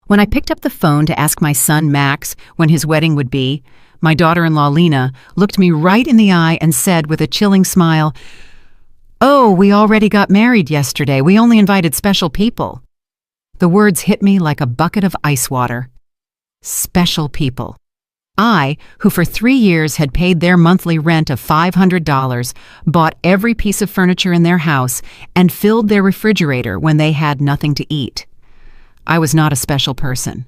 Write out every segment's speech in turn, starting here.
When I picked up the phone to ask my son Max when his wedding would be, my daughter-in-law Lena looked me right in the eye and said with a chilling smile, "Oh, we already got married yesterday. We only invited special people." The words hit me like a bucket of ice water. Special people. I, who for 3 years had paid their monthly rent of $500, bought every piece of furniture in their house, and filled their refrigerator when they had nothing to eat. I was not a special person.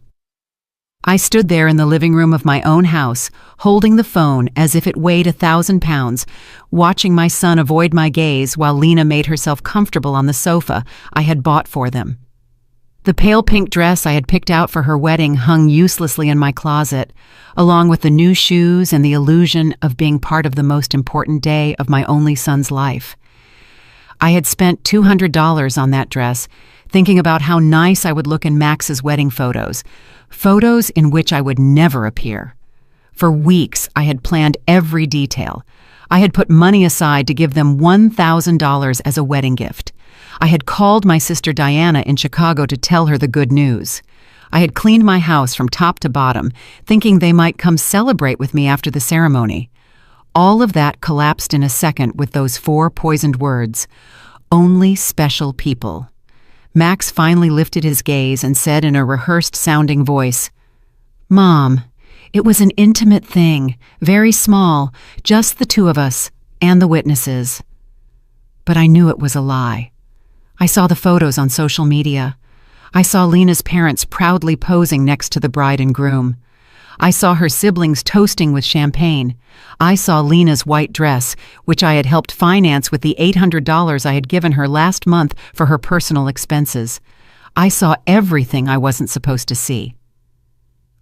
I stood there in the living room of my own house, holding the phone as if it weighed 1,000 pounds, watching my son avoid my gaze while Lena made herself comfortable on the sofa I had bought for them. The pale pink dress I had picked out for her wedding hung uselessly in my closet, along with the new shoes and the illusion of being part of the most important day of my only son's life. I had spent $200 on that dress, thinking about how nice I would look in Max's wedding photos in which I would never appear. For weeks, I had planned every detail. I had put money aside to give them $1,000 as a wedding gift. I had called my sister Diana in Chicago to tell her the good news. I had cleaned my house from top to bottom, thinking they might come celebrate with me after the ceremony. All of that collapsed in a second with those 4 poisoned words, "Only special people." Max finally lifted his gaze and said in a rehearsed-sounding voice, "Mom, it was an intimate thing, very small, just the 2 of us, and the witnesses." But I knew it was a lie. I saw the photos on social media. I saw Lena's parents proudly posing next to the bride and groom. I saw her siblings toasting with champagne. I saw Lena's white dress, which I had helped finance with the $800 I had given her last month for her personal expenses. I saw everything I wasn't supposed to see.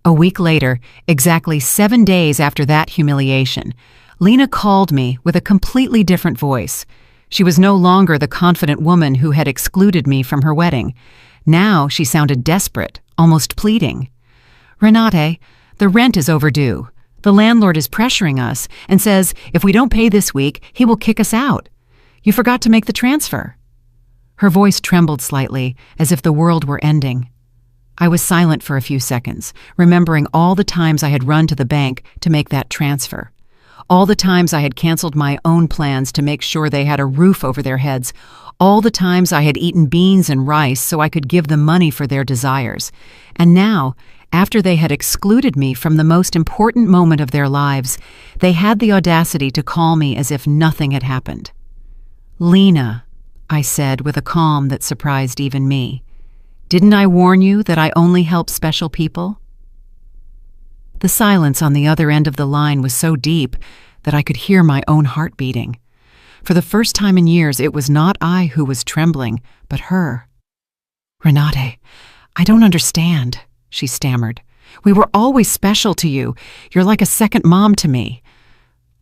A week later, exactly 7 days after that humiliation, Lena called me with a completely different voice. She was no longer the confident woman who had excluded me from her wedding. Now she sounded desperate, almost pleading. "Renate, the rent is overdue. The landlord is pressuring us and says if we don't pay this week, he will kick us out. You forgot to make the transfer." Her voice trembled slightly, as if the world were ending. I was silent for a few seconds, remembering all the times I had run to the bank to make that transfer. All the times I had canceled my own plans to make sure they had a roof over their heads. All the times I had eaten beans and rice so I could give them money for their desires. And now, after they had excluded me from the most important moment of their lives, they had the audacity to call me as if nothing had happened. "Lena," I said with a calm that surprised even me, "didn't I warn you that I only help special people?" The silence on the other end of the line was so deep that I could hear my own heart beating. For the first time in years, it was not I who was trembling, but her. "Renate, I don't understand," she stammered. "We were always special to you. You're like a second mom to me."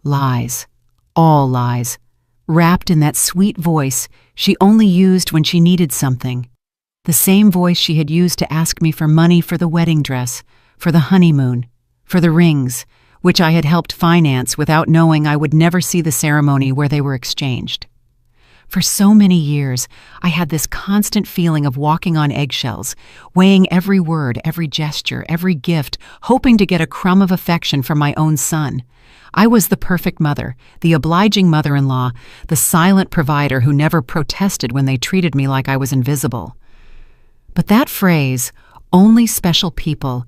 Lies. All lies. Wrapped in that sweet voice she only used when she needed something. The same voice she had used to ask me for money for the wedding dress, for the honeymoon, for the rings, which I had helped finance without knowing I would never see the ceremony where they were exchanged. For so many years, I had this constant feeling of walking on eggshells, weighing every word, every gesture, every gift, hoping to get a crumb of affection from my own son. I was the perfect mother, the obliging mother-in-law, the silent provider who never protested when they treated me like I was invisible. But that phrase, "only special people,"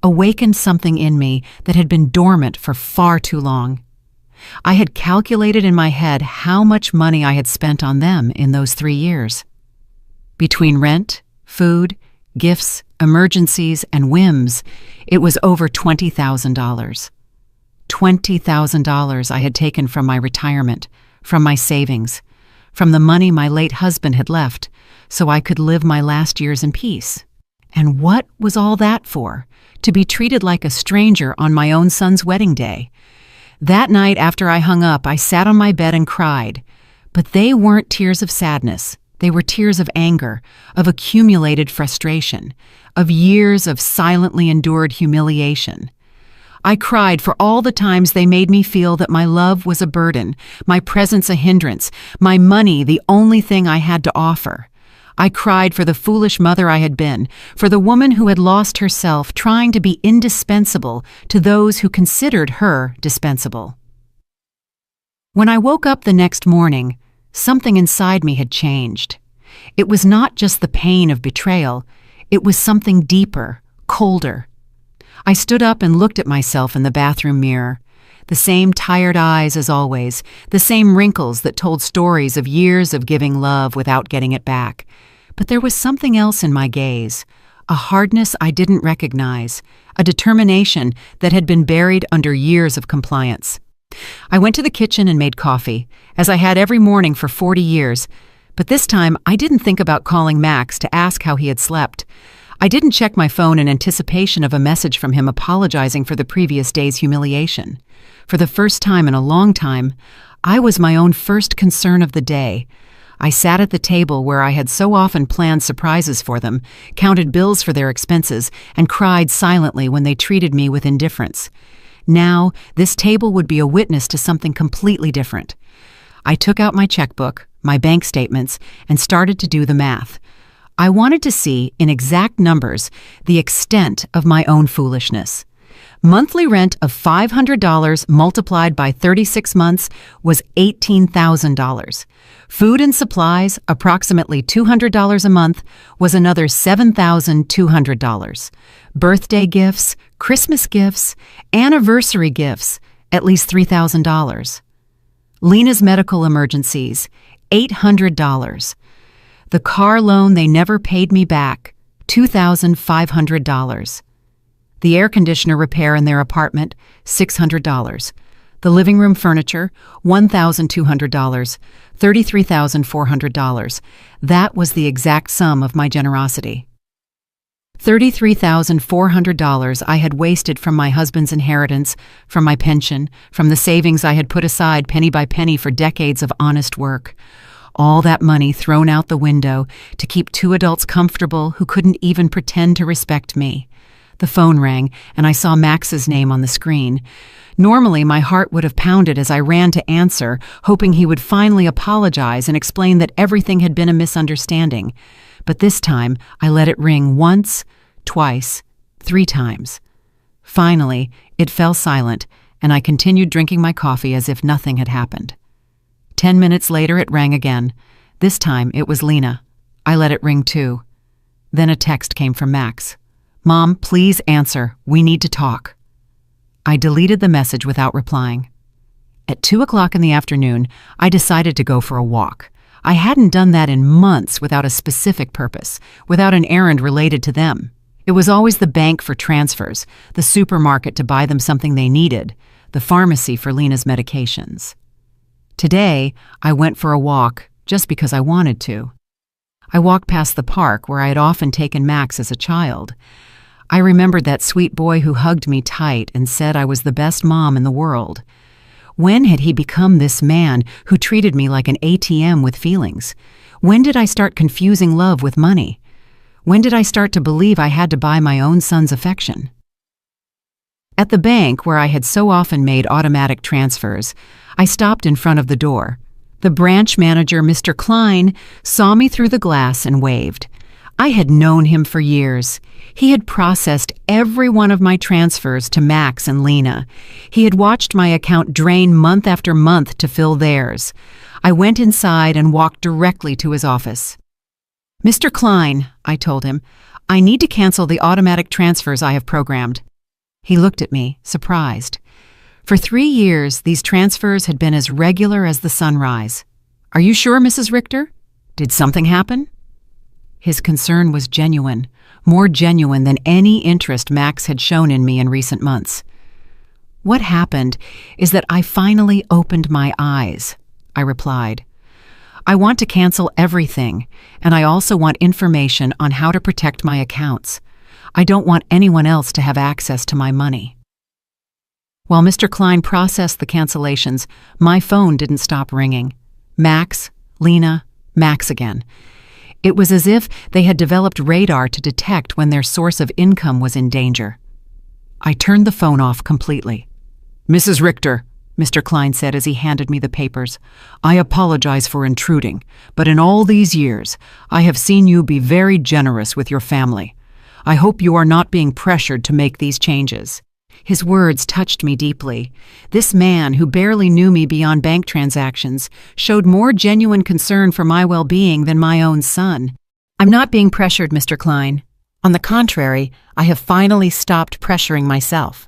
awakened something in me that had been dormant for far too long. I had calculated in my head how much money I had spent on them in those 3 years. Between rent, food, gifts, emergencies, and whims, it was over $20,000. $20,000 I had taken from my retirement, from my savings, from the money my late husband had left, so I could live my last years in peace. And what was all that for? To be treated like a stranger on my own son's wedding day. That night after I hung up, I sat on my bed and cried. But they weren't tears of sadness. They were tears of anger, of accumulated frustration, of years of silently endured humiliation. I cried for all the times they made me feel that my love was a burden, my presence a hindrance, my money the only thing I had to offer. I cried for the foolish mother I had been, for the woman who had lost herself trying to be indispensable to those who considered her dispensable. When I woke up the next morning, something inside me had changed. It was not just the pain of betrayal, it was something deeper, colder. I stood up and looked at myself in the bathroom mirror. The same tired eyes as always, the same wrinkles that told stories of years of giving love without getting it back. But there was something else in my gaze, a hardness I didn't recognize, a determination that had been buried under years of compliance. I went to the kitchen and made coffee, as I had every morning for 40 years, but this time I didn't think about calling Max to ask how he had slept. I didn't check my phone in anticipation of a message from him apologizing for the previous day's humiliation. For the first time in a long time, I was my own first concern of the day. I sat at the table where I had so often planned surprises for them, counted bills for their expenses, and cried silently when they treated me with indifference. Now, this table would be a witness to something completely different. I took out my checkbook, my bank statements, and started to do the math. I wanted to see, in exact numbers, the extent of my own foolishness. Monthly rent of $500 multiplied by 36 months was $18,000. Food and supplies, approximately $200 a month, was another $7,200. Birthday gifts, Christmas gifts, anniversary gifts, at least $3,000. Lena's medical emergencies, $800. The car loan they never paid me back, $2,500. The air conditioner repair in their apartment, $600. The living room furniture, $1,200, $33,400. That was the exact sum of my generosity. $33,400 I had wasted from my husband's inheritance, from my pension, from the savings I had put aside penny by penny for decades of honest work. All that money thrown out the window to keep two adults comfortable who couldn't even pretend to respect me. The phone rang, and I saw Max's name on the screen. Normally, my heart would have pounded as I ran to answer, hoping he would finally apologize and explain that everything had been a misunderstanding. But this time, I let it ring once, twice, 3 times. Finally, it fell silent, and I continued drinking my coffee as if nothing had happened. 10 minutes later, it rang again. This time, it was Lena. I let it ring too. Then a text came from Max. "Mom, please answer. We need to talk." I deleted the message without replying. At 2 o'clock in the afternoon, I decided to go for a walk. I hadn't done that in months without a specific purpose, without an errand related to them. It was always the bank for transfers, the supermarket to buy them something they needed, the pharmacy for Lena's medications. Today, I went for a walk just because I wanted to. I walked past the park where I had often taken Max as a child. I remembered that sweet boy who hugged me tight and said I was the best mom in the world. When had he become this man who treated me like an ATM with feelings? When did I start confusing love with money? When did I start to believe I had to buy my own son's affection? At the bank where I had so often made automatic transfers, I stopped in front of the door. The branch manager, Mr. Klein, saw me through the glass and waved. I had known him for years. He had processed every one of my transfers to Max and Lena. He had watched my account drain month after month to fill theirs. I went inside and walked directly to his office. "Mr. Klein," I told him, "I need to cancel the automatic transfers I have programmed." He looked at me, surprised. For 3 years, these transfers had been as regular as the sunrise. "Are you sure, Mrs. Richter? Did something happen?" His concern was genuine, more genuine than any interest Max had shown in me in recent months. "What happened is that I finally opened my eyes," I replied. "I want to cancel everything, and I also want information on how to protect my accounts. I don't want anyone else to have access to my money." While Mr. Klein processed the cancellations, my phone didn't stop ringing. Max, Lena, Max again. It was as if they had developed radar to detect when their source of income was in danger. I turned the phone off completely. "Mrs. Richter," Mr. Klein said as he handed me the papers. "I apologize for intruding, but in all these years, I have seen you be very generous with your family. I hope you are not being pressured to make these changes." His words touched me deeply. This man, who barely knew me beyond bank transactions, showed more genuine concern for my well-being than my own son. "I'm not being pressured, Mr. Klein. On the contrary, I have finally stopped pressuring myself."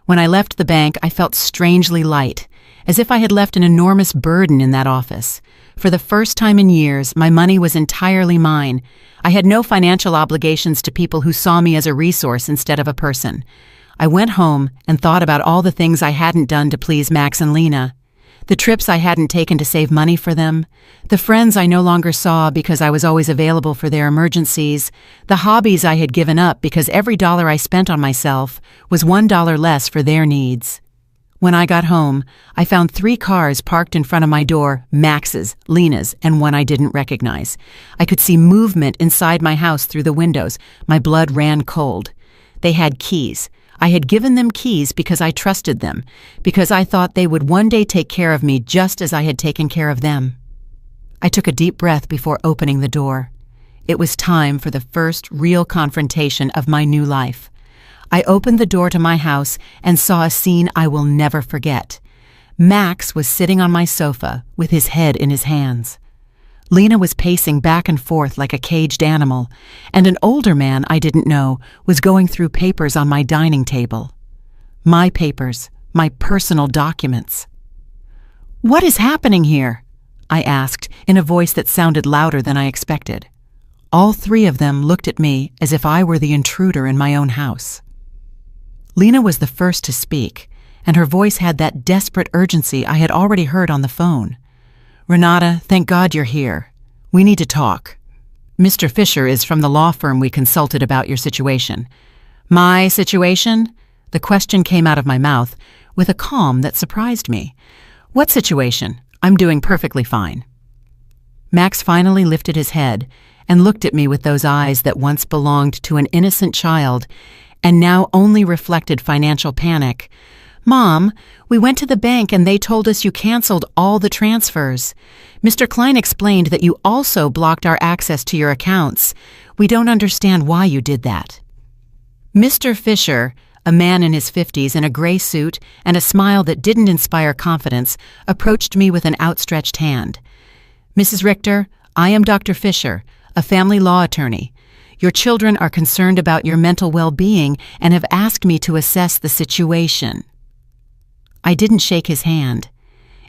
When I left the bank, I felt strangely light, as if I had left an enormous burden in that office. For the first time in years, my money was entirely mine. I had no financial obligations to people who saw me as a resource instead of a person. I went home and thought about all the things I hadn't done to please Max and Lena, the trips I hadn't taken to save money for them, the friends I no longer saw because I was always available for their emergencies, the hobbies I had given up because every dollar I spent on myself was $1 less for their needs. When I got home, I found 3 cars parked in front of my door, Max's, Lena's, and one I didn't recognize. I could see movement inside my house through the windows. My blood ran cold. They had keys. I had given them keys because I trusted them, because I thought they would one day take care of me just as I had taken care of them. I took a deep breath before opening the door. It was time for the first real confrontation of my new life. I opened the door to my house and saw a scene I will never forget. Max was sitting on my sofa with his head in his hands. Lena was pacing back and forth like a caged animal, and an older man I didn't know was going through papers on my dining table. My papers, my personal documents. "What is happening here?" I asked in a voice that sounded louder than I expected. All 3 of them looked at me as if I were the intruder in my own house. Lena was the first to speak, and her voice had that desperate urgency I had already heard on the phone. "Renata, thank God you're here. We need to talk. Mr. Fisher is from the law firm we consulted about your situation." "My situation?" The question came out of my mouth with a calm that surprised me. "What situation? I'm doing perfectly fine." Max finally lifted his head and looked at me with those eyes that once belonged to an innocent child and now only reflected financial panic. "Mom, we went to the bank and they told us you canceled all the transfers. Mr. Klein explained that you also blocked our access to your accounts. We don't understand why you did that." Mr. Fisher, a man in his 50s in a gray suit and a smile that didn't inspire confidence, approached me with an outstretched hand. "Mrs. Richter, I am Dr. Fisher, a family law attorney. Your children are concerned about your mental well-being and have asked me to assess the situation." I didn't shake his hand.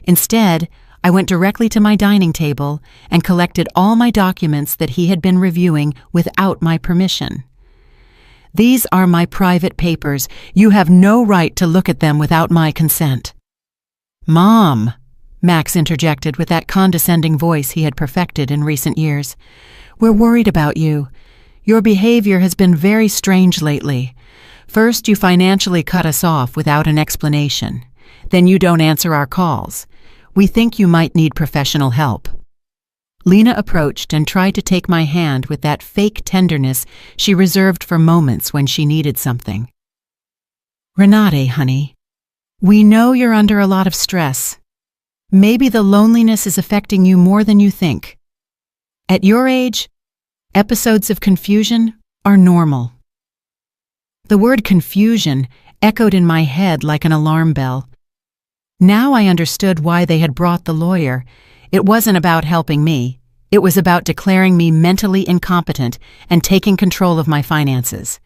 Instead, I went directly to my dining table and collected all my documents that he had been reviewing without my permission. "These are my private papers. You have no right to look at them without my consent." "Mom," Max interjected with that condescending voice he had perfected in recent years, "we're worried about you. Your behavior has been very strange lately. First, you financially cut us off without an explanation. Then you don't answer our calls. We think you might need professional help." Lena approached and tried to take my hand with that fake tenderness she reserved for moments when she needed something. "Renate, honey, we know you're under a lot of stress. Maybe the loneliness is affecting you more than you think. At your age, episodes of confusion are normal." The word confusion echoed in my head like an alarm bell. Now I understood why they had brought the lawyer. It wasn't about helping me. It was about declaring me mentally incompetent and taking control of my finances.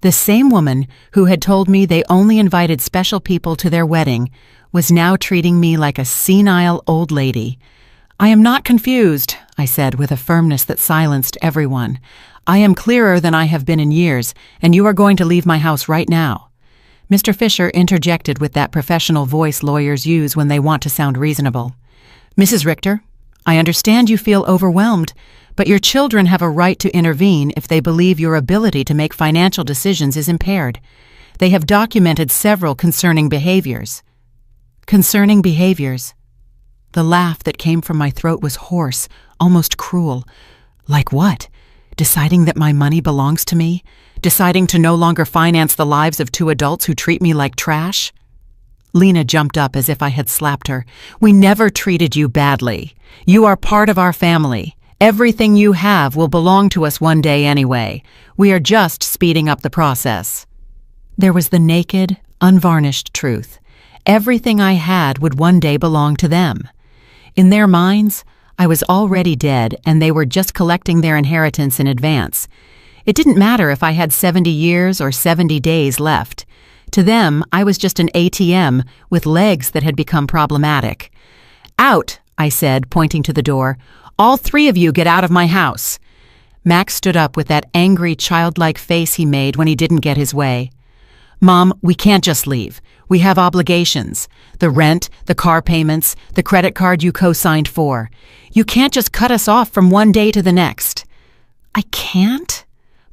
The same woman who had told me they only invited special people to their wedding was now treating me like a senile old lady. "I am not confused," I said with a firmness that silenced everyone. "I am clearer than I have been in years, and you are going to leave my house right now." Mr. Fisher interjected with that professional voice lawyers use when they want to sound reasonable. "Mrs. Richter, I understand you feel overwhelmed, but your children have a right to intervene if they believe your ability to make financial decisions is impaired. They have documented several concerning behaviors." Concerning behaviors. The laugh that came from my throat was hoarse, almost cruel. Like what? Deciding that my money belongs to me? Deciding to no longer finance the lives of 2 adults who treat me like trash? Lena jumped up as if I had slapped her. "We never treated you badly. You are part of our family. Everything you have will belong to us one day anyway. We are just speeding up the process." There was the naked, unvarnished truth. Everything I had would one day belong to them. In their minds, I was already dead and they were just collecting their inheritance in advance. It didn't matter if I had 70 years or 70 days left. To them, I was just an ATM with legs that had become problematic. "Out," I said, pointing to the door. "All three of you get out of my house." Max stood up with that angry, childlike face he made when he didn't get his way. "Mom, we can't just leave. We have obligations. The rent, the car payments, the credit card you co-signed for. You can't just cut us off from one day to the next." "I can't?"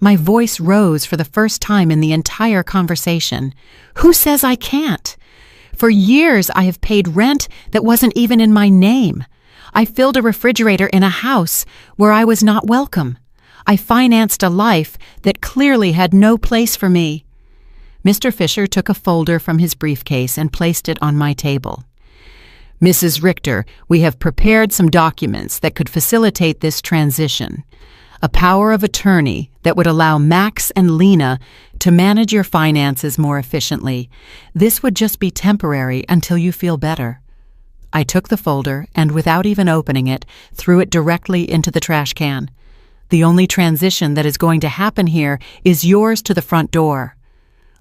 My voice rose for the first time in the entire conversation. "Who says I can't? For years I have paid rent that wasn't even in my name. I filled a refrigerator in a house where I was not welcome. I financed a life that clearly had no place for me." Mr. Fisher took a folder from his briefcase and placed it on my table. "Mrs. Richter, we have prepared some documents that could facilitate this transition. A power of attorney that would allow Max and Lena to manage your finances more efficiently. This would just be temporary until you feel better." I took the folder and, without even opening it, threw it directly into the trash can. "The only transition that is going to happen here is yours to the front door."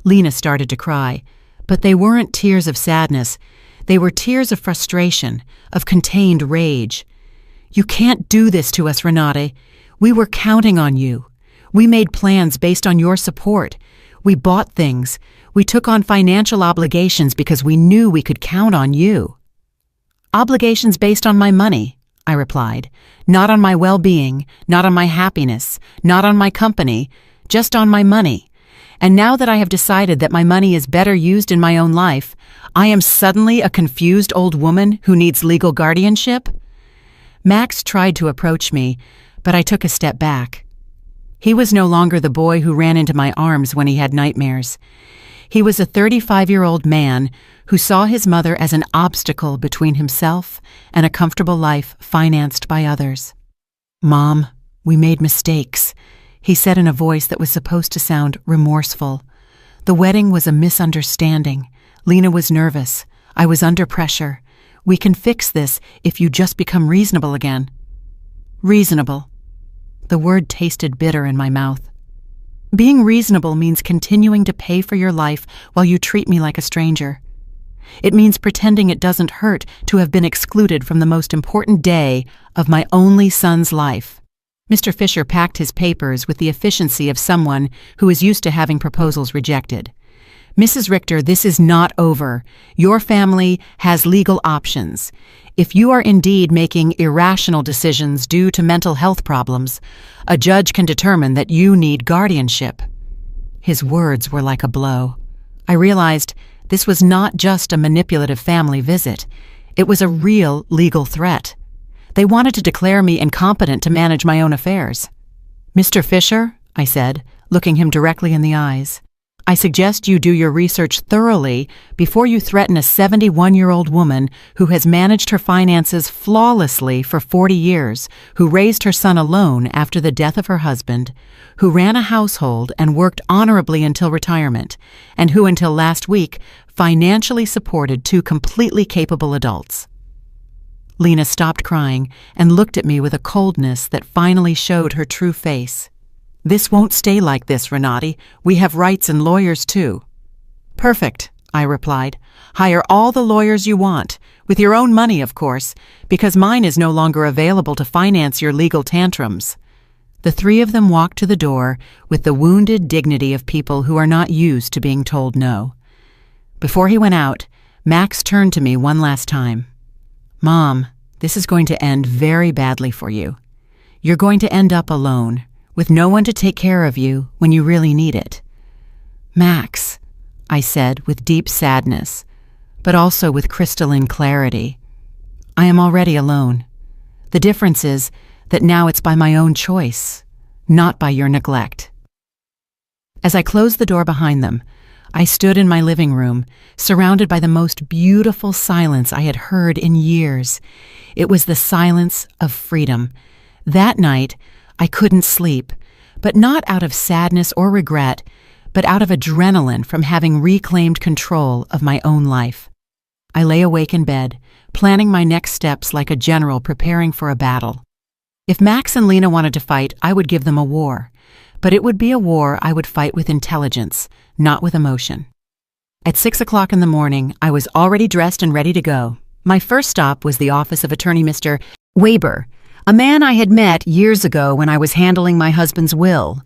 Lena started to cry, but they weren't tears of sadness. They were tears of frustration, of contained rage. "You can't do this to us, Renate. We were counting on you. We made plans based on your support. We bought things. We took on financial obligations because we knew we could count on you." "Obligations based on my money," I replied. "Not on my well-being, not on my happiness, not on my company, just on my money. And now that I have decided that my money is better used in my own life, I am suddenly a confused old woman who needs legal guardianship?" Max tried to approach me, but I took a step back. He was no longer the boy who ran into my arms when he had nightmares. He was a 35-year-old man who saw his mother as an obstacle between himself and a comfortable life financed by others. "Mom, we made mistakes," he said in a voice that was supposed to sound remorseful. "The wedding was a misunderstanding. Lena was nervous. I was under pressure. We can fix this if you just become reasonable again." Reasonable. The word tasted bitter in my mouth. Being reasonable means continuing to pay for your life while you treat me like a stranger. It means pretending it doesn't hurt to have been excluded from the most important day of my only son's life. Mr. Fisher packed his papers with the efficiency of someone who is used to having proposals rejected. "Mrs. Richter, this is not over. Your family has legal options. If you are indeed making irrational decisions due to mental health problems, a judge can determine that you need guardianship." His words were like a blow. I realized this was not just a manipulative family visit. It was a real legal threat. They wanted to declare me incompetent to manage my own affairs. "Mr. Fisher," I said, looking him directly in the eyes, "I suggest you do your research thoroughly before you threaten a 71-year-old woman who has managed her finances flawlessly for 40 years, who raised her son alone after the death of her husband, who ran a household and worked honorably until retirement, and who until last week financially supported two completely capable adults." Lena stopped crying and looked at me with a coldness that finally showed her true face. "This won't stay like this, Renate. We have rights and lawyers too." "Perfect," I replied. "Hire all the lawyers you want, with your own money, of course, because mine is no longer available to finance your legal tantrums." The three of them walked to the door with the wounded dignity of people who are not used to being told no. Before he went out, Max turned to me one last time. "Mom, this is going to end very badly for you. You're going to end up alone, with no one to take care of you when you really need it." "Max," I said with deep sadness, but also with crystalline clarity, "I am already alone. The difference is that now it's by my own choice, not by your neglect." As I closed the door behind them, I stood in my living room, surrounded by the most beautiful silence I had heard in years. It was the silence of freedom. That night, I couldn't sleep, but not out of sadness or regret, but out of adrenaline from having reclaimed control of my own life. I lay awake in bed, planning my next steps like a general preparing for a battle. If Max and Lena wanted to fight, I would give them a war. But it would be a war I would fight with intelligence, not with emotion. At 6 o'clock in the morning, I was already dressed and ready to go. My first stop was the office of attorney Mr. Weber, a man I had met years ago when I was handling my husband's will.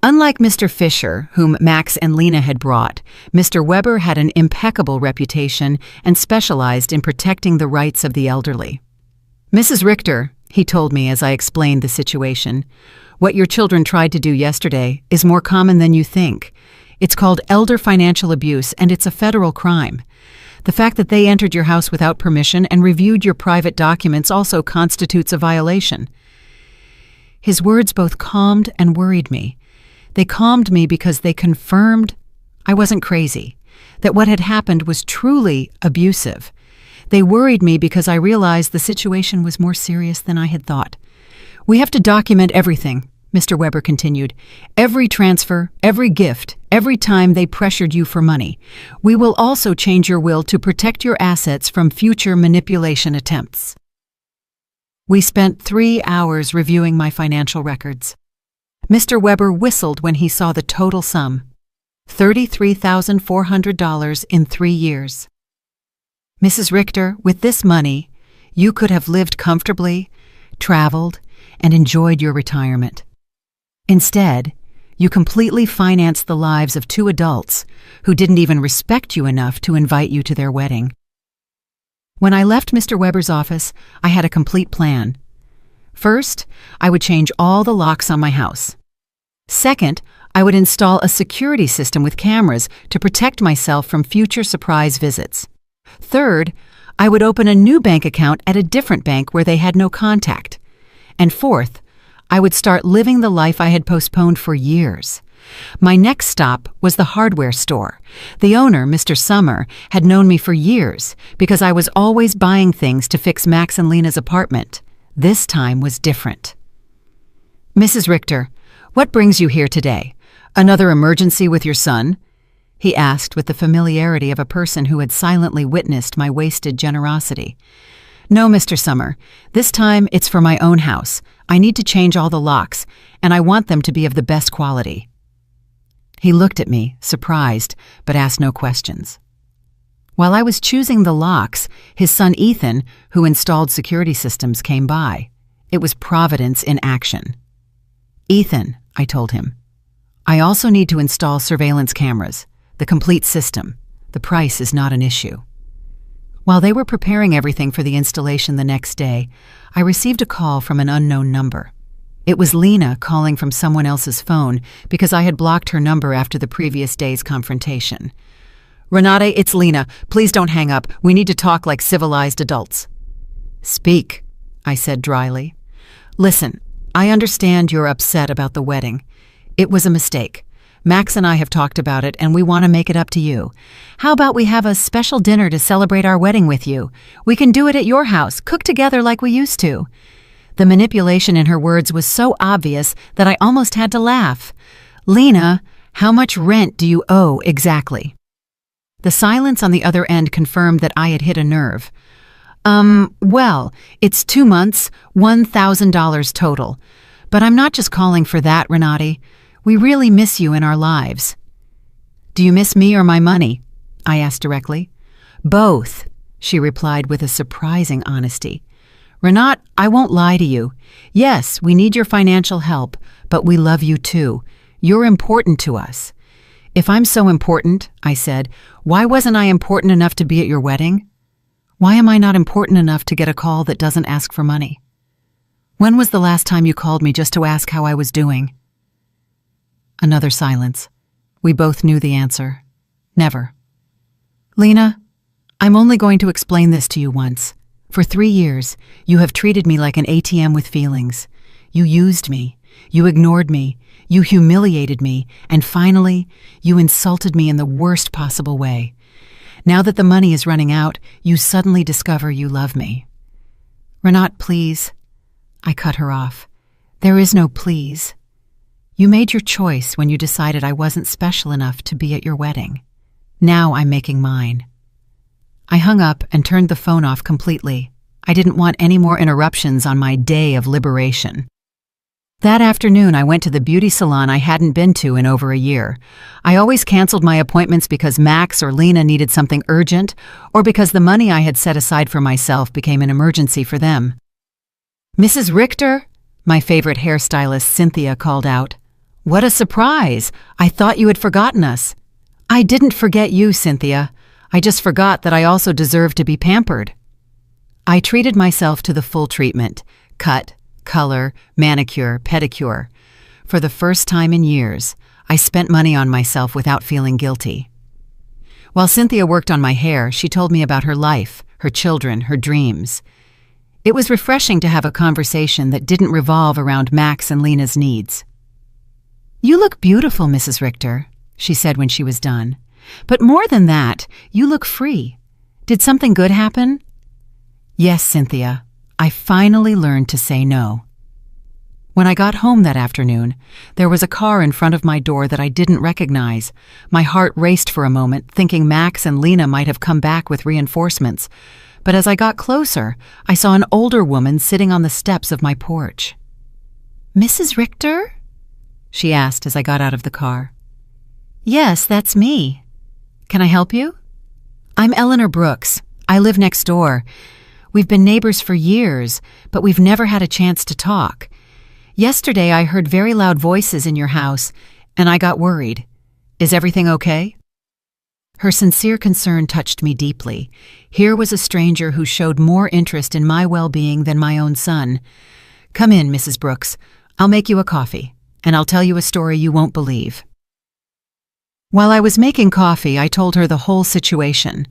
Unlike Mr. Fisher, whom Max and Lena had brought, Mr. Weber had an impeccable reputation and specialized in protecting the rights of the elderly. "Mrs. Richter," he told me as I explained the situation, "what your children tried to do yesterday is more common than you think. It's called elder financial abuse, and it's a federal crime. The fact that they entered your house without permission and reviewed your private documents also constitutes a violation." His words both calmed and worried me. They calmed me because they confirmed I wasn't crazy, that what had happened was truly abusive. They worried me because I realized the situation was more serious than I had thought. "We have to document everything," Mr. Weber continued. "Every transfer, every gift, every time they pressured you for money. We will also change your will to protect your assets from future manipulation attempts." We spent 3 hours reviewing my financial records. Mr. Weber whistled when he saw the total sum: $33,400 in 3 years. "Mrs. Richter, with this money, you could have lived comfortably, traveled, and enjoyed your retirement. Instead, you completely financed the lives of 2 adults who didn't even respect you enough to invite you to their wedding." When I left Mr. Weber's office, I had a complete plan. First, I would change all the locks on my house. Second, I would install a security system with cameras to protect myself from future surprise visits. Third, I would open a new bank account at a different bank where they had no contact. And fourth, I would start living the life I had postponed for years. My next stop was the hardware store. The owner, Mr. Summer, had known me for years because I was always buying things to fix Max and Lena's apartment. This time was different. "Mrs. Richter, what brings you here today? Another emergency with your son?" he asked with the familiarity of a person who had silently witnessed my wasted generosity. "No, Mr. Summer. This time it's for my own house. I need to change all the locks, and I want them to be of the best quality." He looked at me, surprised, but asked no questions. While I was choosing the locks, his son Ethan, who installed security systems, came by. It was Providence in action. "Ethan," I told him, "I also need to install surveillance cameras, the complete system. The price is not an issue." While they were preparing everything for the installation the next day, I received a call from an unknown number. It was Lena calling from someone else's phone because I had blocked her number after the previous day's confrontation. "Renate, it's Lena. Please don't hang up. We need to talk like civilized adults." "Speak," I said dryly. "Listen, I understand you're upset about the wedding. It was a mistake. Max and I have talked about it, and we want to make it up to you. How about we have a special dinner to celebrate our wedding with you? We can do it at your house, cook together like we used to." The manipulation in her words was so obvious that I almost had to laugh. "Lena, how much rent do you owe exactly?" The silence on the other end confirmed that I had hit a nerve. Well, it's 2 months, $1,000 total. But I'm not just calling for that, Renate. We really miss you in our lives." "Do you miss me or my money?" I asked directly. "Both," she replied with a surprising honesty. "Renate, I won't lie to you. Yes, we need your financial help, but we love you too. You're important to us." "If I'm so important," I said, "why wasn't I important enough to be at your wedding? Why am I not important enough to get a call that doesn't ask for money? When was the last time you called me just to ask how I was doing?" Another silence. We both knew the answer. Never. "Lena, I'm only going to explain this to you once. For 3 years, you have treated me like an ATM with feelings. You used me. You ignored me. You humiliated me, and finally, you insulted me in the worst possible way. Now that the money is running out, you suddenly discover you love me." "Renat, please." I cut her off. "There is no please. You made your choice when you decided I wasn't special enough to be at your wedding. Now I'm making mine." I hung up and turned the phone off completely. I didn't want any more interruptions on my day of liberation. That afternoon, I went to the beauty salon I hadn't been to in over a year. I always canceled my appointments because Max or Lena needed something urgent, or because the money I had set aside for myself became an emergency for them. "Mrs. Richter?" my favorite hairstylist Cynthia called out. "What a surprise! I thought you had forgotten us." "I didn't forget you, Cynthia. I just forgot that I also deserve to be pampered." I treated myself to the full treatment: cut, color, manicure, pedicure. For the first time in years, I spent money on myself without feeling guilty. While Cynthia worked on my hair, she told me about her life, her children, her dreams. It was refreshing to have a conversation that didn't revolve around Max and Lena's needs. "You look beautiful, Mrs. Richter," she said when she was done. "But more than that, you look free. Did something good happen?" "Yes, Cynthia. I finally learned to say no." When I got home that afternoon, there was a car in front of my door that I didn't recognize. My heart raced for a moment, thinking Max and Lena might have come back with reinforcements. But as I got closer, I saw an older woman sitting on the steps of my porch. "Mrs. Richter?" she asked as I got out of the car. "Yes, that's me. Can I help you?" "I'm Eleanor Brooks. I live next door. We've been neighbors for years, but we've never had a chance to talk. Yesterday I heard very loud voices in your house, and I got worried. Is everything okay?" Her sincere concern touched me deeply. Here was a stranger who showed more interest in my well-being than my own son. "Come in, Mrs. Brooks. I'll make you a coffee, and I'll tell you a story you won't believe." While I was making coffee, I told her the whole situation.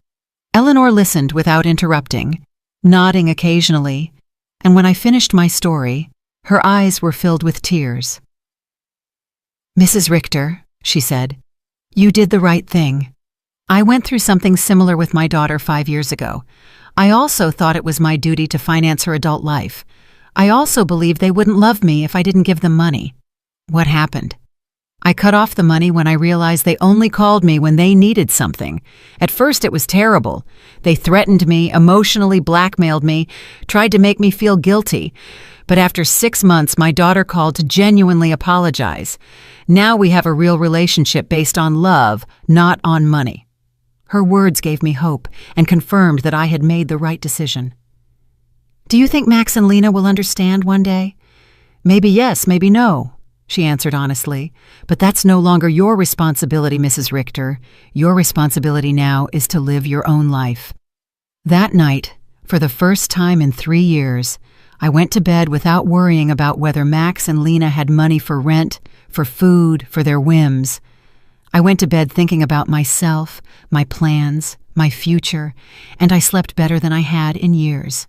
Eleanor listened without interrupting, nodding occasionally, and when I finished my story, her eyes were filled with tears. "Mrs. Richter," she said, "you did the right thing. I went through something similar with my daughter 5 years ago. I also thought it was my duty to finance her adult life. I also believed they wouldn't love me if I didn't give them money. What happened? I cut off the money when I realized they only called me when they needed something. At first it was terrible. They threatened me, emotionally blackmailed me, tried to make me feel guilty. But after 6 months, my daughter called to genuinely apologize. Now we have a real relationship based on love, not on money." Her words gave me hope and confirmed that I had made the right decision. "Do you think Max and Lena will understand one day?" "Maybe yes, maybe no," she answered honestly. "But that's no longer your responsibility, Mrs. Richter. Your responsibility now is to live your own life." That night, for the first time in 3 years, I went to bed without worrying about whether Max and Lena had money for rent, for food, for their whims. I went to bed thinking about myself, my plans, my future, and I slept better than I had in years.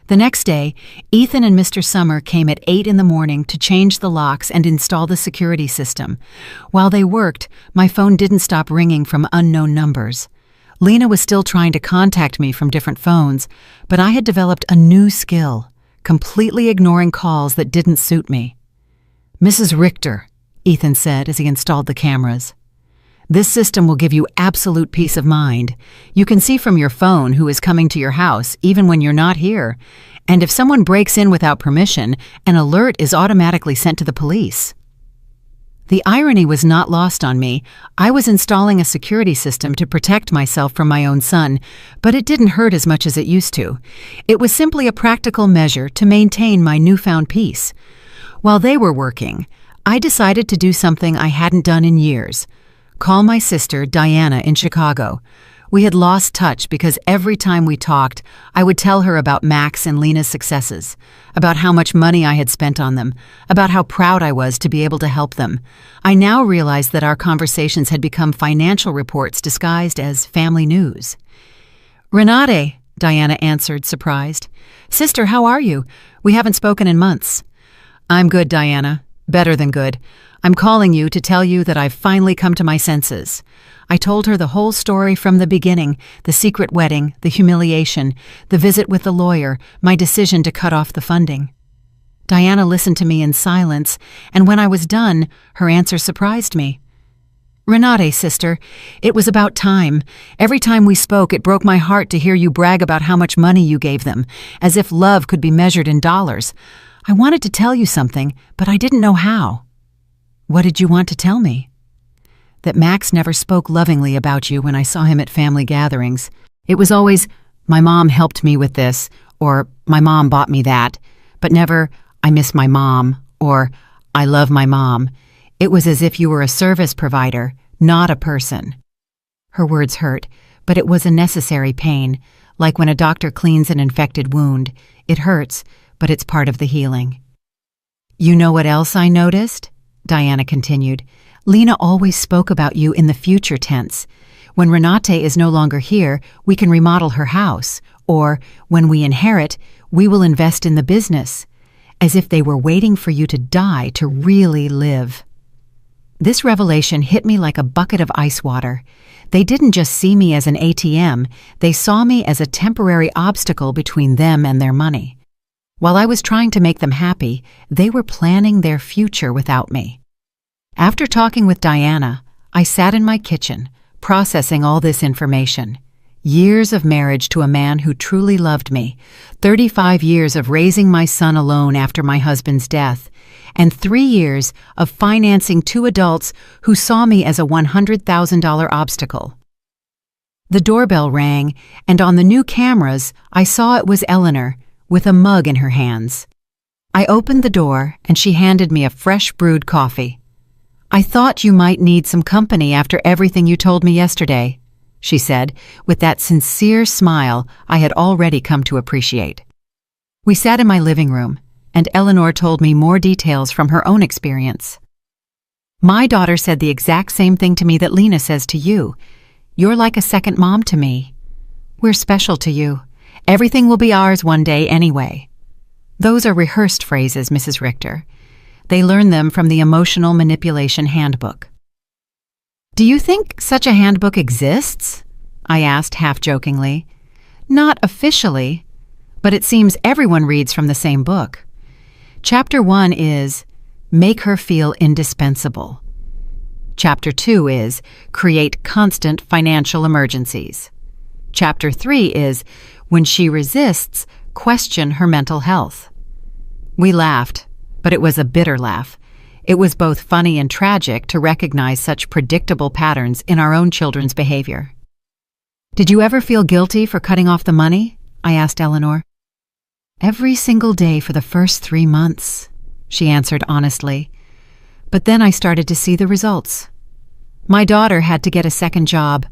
The next day, Ethan and Mr. Summer came at 8 in the morning to change the locks and install the security system. While they worked, my phone didn't stop ringing from unknown numbers. Lena was still trying to contact me from different phones, but I had developed a new skill: completely ignoring calls that didn't suit me. "Mrs. Richter," Ethan said as he installed the cameras, "this system will give you absolute peace of mind. You can see from your phone who is coming to your house, even when you're not here. And if someone breaks in without permission, an alert is automatically sent to the police." The irony was not lost on me. I was installing a security system to protect myself from my own son, but it didn't hurt as much as it used to. It was simply a practical measure to maintain my newfound peace. While they were working, I decided to do something I hadn't done in years: call my sister, Diana, in Chicago. We had lost touch because every time we talked, I would tell her about Max and Lena's successes, about how much money I had spent on them, about how proud I was to be able to help them. I now realized that our conversations had become financial reports disguised as family news. "Renate," Diana answered, surprised. "Sister, how are you? We haven't spoken in months." "I'm good, Diana. Better than good. I'm calling you to tell you that I've finally come to my senses. I told her the whole story from the beginning, the secret wedding, the humiliation, the visit with the lawyer, my decision to cut off the funding. Diana listened to me in silence, and when I was done, her answer surprised me. Renate, sister, it was about time. Every time we spoke, it broke my heart to hear you brag about how much money you gave them, as if love could be measured in dollars. I wanted to tell you something, but I didn't know how. What did you want to tell me? That Max never spoke lovingly about you when I saw him at family gatherings. It was always, my mom helped me with this, or my mom bought me that, but never, I miss my mom, or I love my mom. It was as if you were a service provider, not a person. Her words hurt, but it was a necessary pain, like when a doctor cleans an infected wound. It hurts, but it's part of the healing. You know what else I noticed? Diana continued. Lena always spoke about you in the future tense. When Renate is no longer here, we can remodel her house, or when we inherit, we will invest in the business, as if they were waiting for you to die to really live. This revelation hit me like a bucket of ice water. They didn't just see me as an ATM, they saw me as a temporary obstacle between them and their money. While I was trying to make them happy, they were planning their future without me. After talking with Diana, I sat in my kitchen, processing all this information. Years of marriage to a man who truly loved me, 35 years of raising my son alone after my husband's death, and 3 years of financing 2 adults who saw me as a $100,000 obstacle. The doorbell rang, and on the new cameras, I saw it was Eleanor, with a mug in her hands. I opened the door, and she handed me a fresh brewed coffee. I thought you might need some company after everything you told me yesterday, she said, with that sincere smile I had already come to appreciate. We sat in my living room, and Eleanor told me more details from her own experience. My daughter said the exact same thing to me that Lena says to you. You're like a second mom to me. We're special to you. Everything will be ours one day anyway. Those are rehearsed phrases, Mrs. Richter. They learn them from the Emotional Manipulation Handbook. Do you think such a handbook exists? I asked half-jokingly. Not officially, but it seems everyone reads from the same book. Chapter 1 is Make Her Feel Indispensable. Chapter 2 is Create Constant Financial Emergencies. Chapter 3 is When She Resists, Question Her Mental Health. We laughed, but it was a bitter laugh. It was both funny and tragic to recognize such predictable patterns in our own children's behavior. Did you ever feel guilty for cutting off the money? I asked Eleanor. Every single day for the first 3 months, she answered honestly. But then I started to see the results. My daughter had to get a second job.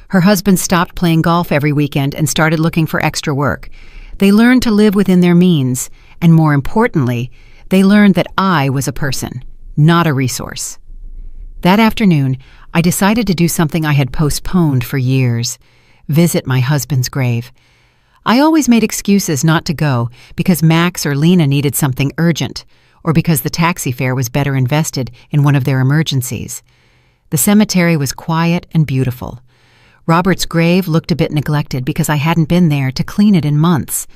Her husband stopped playing golf every weekend and started looking for extra work. They learned to live within their means, and more importantly, they learned that I was a person, not a resource. That afternoon, I decided to do something I had postponed for years: visit my husband's grave. I always made excuses not to go because Max or Lena needed something urgent, or because the taxi fare was better invested in one of their emergencies. The cemetery was quiet and beautiful. Robert's grave looked a bit neglected because I hadn't been there to clean it in months.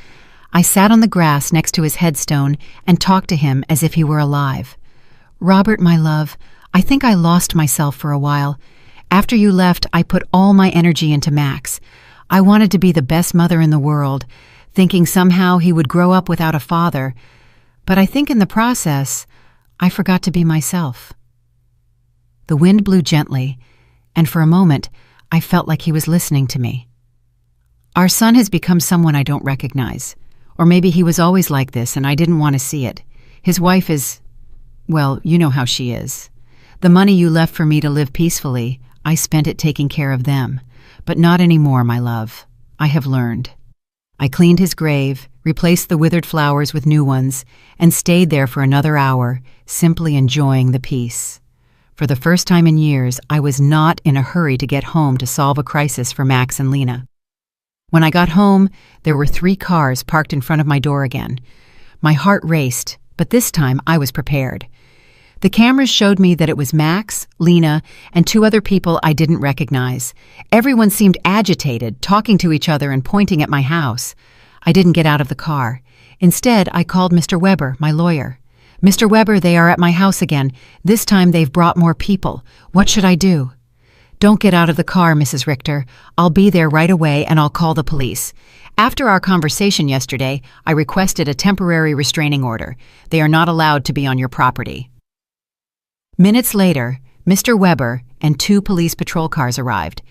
I sat on the grass next to his headstone and talked to him as if he were alive. Robert, my love, I think I lost myself for a while. After you left, I put all my energy into Max. I wanted to be the best mother in the world, thinking somehow he would grow up without a father. But I think in the process, I forgot to be myself. The wind blew gently, and for a moment, I felt like he was listening to me. Our son has become someone I don't recognize. Or maybe he was always like this and I didn't want to see it. His wife is, well, you know how she is. The money you left for me to live peacefully, I spent it taking care of them. But not anymore, my love. I have learned. I cleaned his grave, replaced the withered flowers with new ones, and stayed there for another hour, simply enjoying the peace. For the first time in years, I was not in a hurry to get home to solve a crisis for Max and Lena. When I got home, there were 3 cars parked in front of my door again. My heart raced, but this time I was prepared. The cameras showed me that it was Max, Lena, and two other people I didn't recognize. Everyone seemed agitated, talking to each other and pointing at my house. I didn't get out of the car. Instead, I called Mr. Weber, my lawyer. "Mr. Weber, they are at my house again. This time they've brought more people. What should I do?" "Don't get out of the car, Mrs. Richter. I'll be there right away and I'll call the police. After our conversation yesterday, I requested a temporary restraining order. They are not allowed to be on your property." Minutes later, Mr. Weber and two police patrol cars arrived.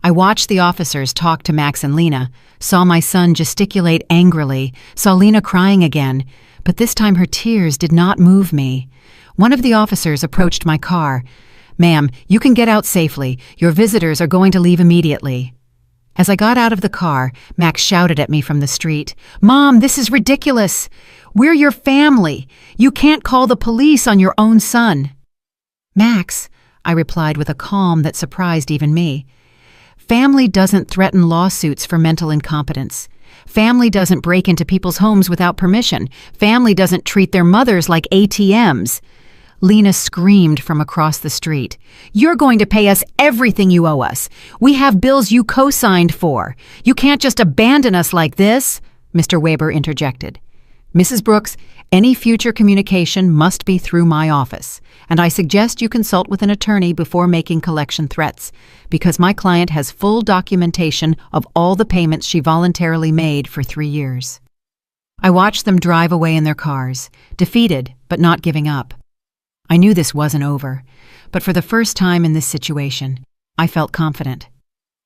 I watched the officers talk to Max and Lena, saw my son gesticulate angrily, saw Lena crying again, but this time her tears did not move me. One of the officers approached my car. "Ma'am, you can get out safely. Your visitors are going to leave immediately." As I got out of the car, Max shouted at me from the street, "Mom, this is ridiculous. We're your family. You can't call the police on your own son." "Max," I replied with a calm that surprised even me, "family doesn't threaten lawsuits for mental incompetence. Family doesn't break into people's homes without permission. Family doesn't treat their mothers like ATMs." Lena screamed from across the street, "You're going to pay us everything you owe us. We have bills you co-signed for. You can't just abandon us like this," Mr. Weber interjected. "Mrs. Brooks, any future communication must be through my office, and I suggest you consult with an attorney before making collection threats, because my client has full documentation of all the payments she voluntarily made for 3 years." I watched them drive away in their cars, defeated but not giving up. I knew this wasn't over, but for the first time in this situation, I felt confident.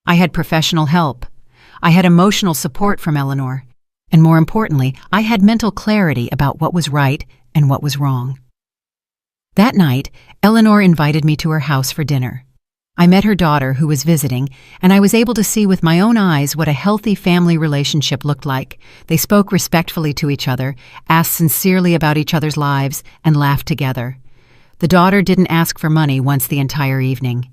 I had professional help. I had emotional support from Eleanor. And more importantly, I had mental clarity about what was right and what was wrong. That night, Eleanor invited me to her house for dinner. I met her daughter, who was visiting, and I was able to see with my own eyes what a healthy family relationship looked like. They spoke respectfully to each other, asked sincerely about each other's lives, and laughed together. The daughter didn't ask for money once the entire evening.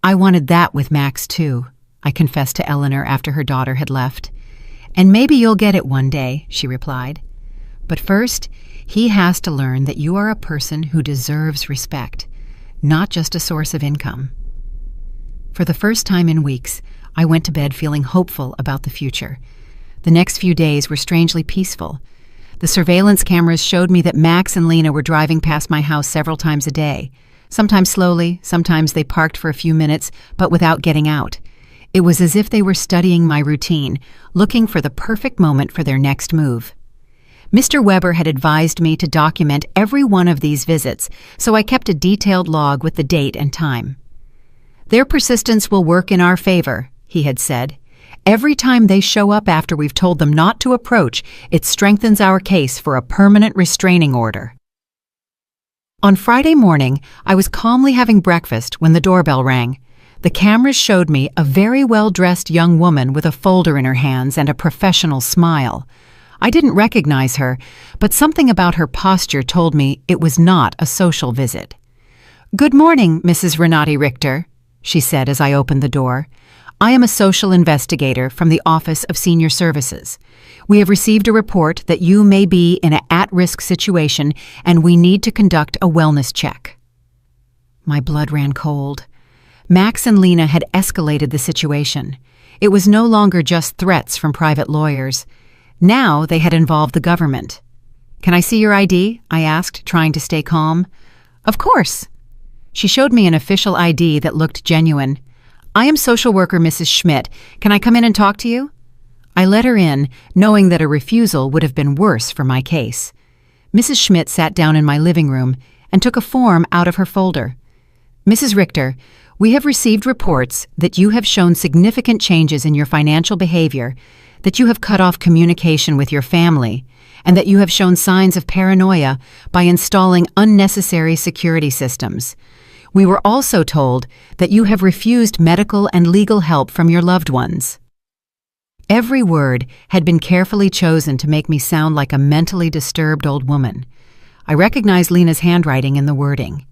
"I wanted that with Max, too," I confessed to Eleanor after her daughter had left. "And maybe you'll get it one day," she replied. "But first, he has to learn that you are a person who deserves respect, not just a source of income." For the first time in weeks, I went to bed feeling hopeful about the future. The next few days were strangely peaceful. The surveillance cameras showed me that Max and Lena were driving past my house several times a day. Sometimes slowly, sometimes they parked for a few minutes, but without getting out. It was as if they were studying my routine, looking for the perfect moment for their next move. Mr. Weber had advised me to document every one of these visits, so I kept a detailed log with the date and time. "Their persistence will work in our favor," he had said. "Every time they show up after we've told them not to approach, it strengthens our case for a permanent restraining order." On Friday morning, I was calmly having breakfast when the doorbell rang. The cameras showed me a very well-dressed young woman with a folder in her hands and a professional smile. I didn't recognize her, but something about her posture told me it was not a social visit. "Good morning, Mrs. Renati Richter," she said as I opened the door. "I am a social investigator from the Office of Senior Services. We have received a report that you may be in an at-risk situation and we need to conduct a wellness check." My blood ran cold. Max and Lena had escalated the situation. It was no longer just threats from private lawyers. Now they had involved the government. "Can I see your ID?" I asked, trying to stay calm. "Of course." She showed me an official ID that looked genuine. "I am social worker Mrs. Schmidt. Can I come in and talk to you?" I let her in, knowing that a refusal would have been worse for my case. Mrs. Schmidt sat down in my living room and took a form out of her folder. "Mrs. Richter, we have received reports that you have shown significant changes in your financial behavior, that you have cut off communication with your family, and that you have shown signs of paranoia by installing unnecessary security systems. We were also told that you have refused medical and legal help from your loved ones." Every word had been carefully chosen to make me sound like a mentally disturbed old woman. I recognized Lena's handwriting in the wording.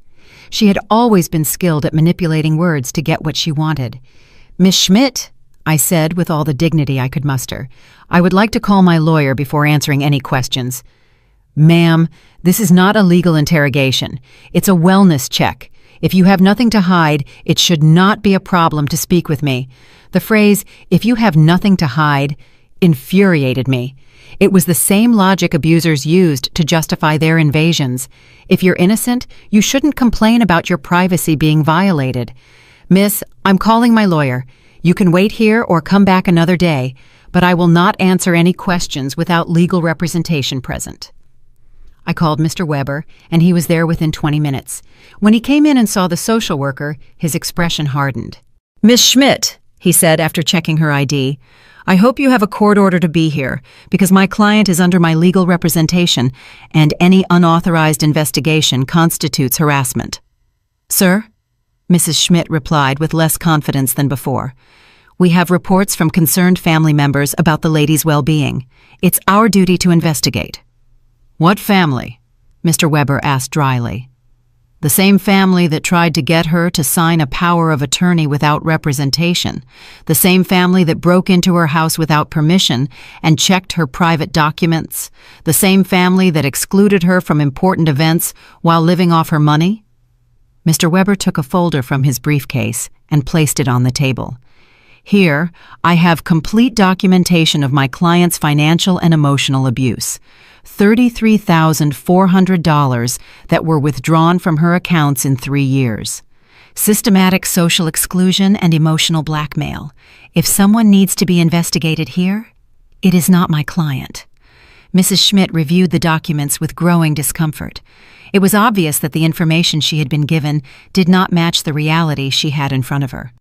She had always been skilled at manipulating words to get what she wanted. "Miss Schmidt," I said with all the dignity I could muster, "I would like to call my lawyer before answering any questions." Ma'am, this is not a legal interrogation. It's a wellness check. If you have nothing to hide, it should not be a problem to speak with me. The phrase, "if you have nothing to hide," infuriated me. It was the same logic abusers used to justify their invasions. If you're innocent, you shouldn't complain about your privacy being violated. Miss, I'm calling my lawyer. You can wait here or come back another day, but I will not answer any questions without legal representation present. I called Mr. Weber, and he was there within 20 minutes. When he came in and saw the social worker, his expression hardened. "Miss Schmidt," he said after checking her ID, "I hope you have a court order to be here, because my client is under my legal representation, and any unauthorized investigation constitutes harassment." "Sir?" Mrs. Schmidt replied with less confidence than before. "We have reports from concerned family members about the lady's well-being. It's our duty to investigate." "What family?" Mr. Weber asked dryly. "The same family that tried to get her to sign a power of attorney without representation, the same family that broke into her house without permission and checked her private documents, the same family that excluded her from important events while living off her money?" Mr. Weber took a folder from his briefcase and placed it on the table. "Here, I have complete documentation of my client's financial and emotional abuse. $33,400 that were withdrawn from her accounts in 3 years. Systematic social exclusion and emotional blackmail. If someone needs to be investigated here, it is not my client." Mrs. Schmidt reviewed the documents with growing discomfort. It was obvious that the information she had been given did not match the reality she had in front of her.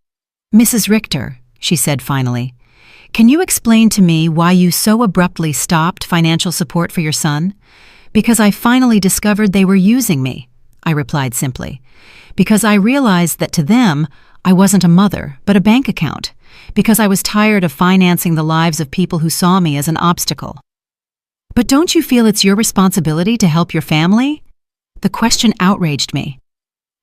"Mrs. Richter," she said finally, "can you explain to me why you so abruptly stopped financial support for your son?" "Because I finally discovered they were using me," I replied simply. "Because I realized that to them, I wasn't a mother, but a bank account. Because I was tired of financing the lives of people who saw me as an obstacle." "But don't you feel it's your responsibility to help your family?" The question outraged me.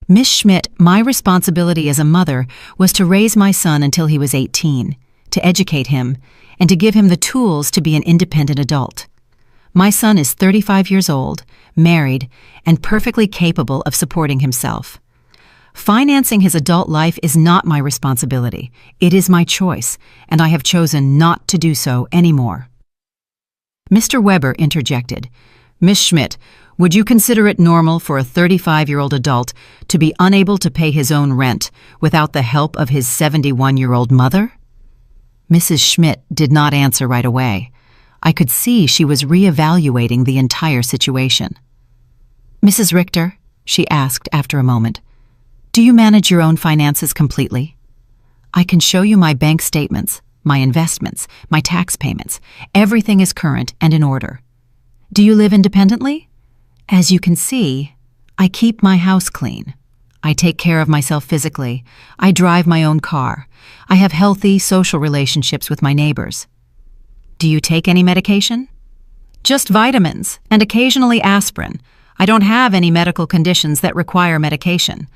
"Miss Schmidt, my responsibility as a mother was to raise my son until he was 18, to educate him, and to give him the tools to be an independent adult. My son is 35 years old, married, and perfectly capable of supporting himself. Financing his adult life is not my responsibility. It is my choice, and I have chosen not to do so anymore." Mr. Weber interjected. "Miss Schmidt, would you consider it normal for a 35-year-old adult to be unable to pay his own rent without the help of his 71-year-old mother?" Mrs. Schmidt did not answer right away. I could see she was reevaluating the entire situation. "Mrs. Richter," she asked after a moment, "do you manage your own finances completely? I can show you my bank statements, my investments, my tax payments. Everything is current and in order. Do you live independently? As you can see, I keep my house clean. I take care of myself physically. I drive my own car. I have healthy social relationships with my neighbors. Do you take any medication?" "Just vitamins and occasionally aspirin. I don't have any medical conditions that require medication."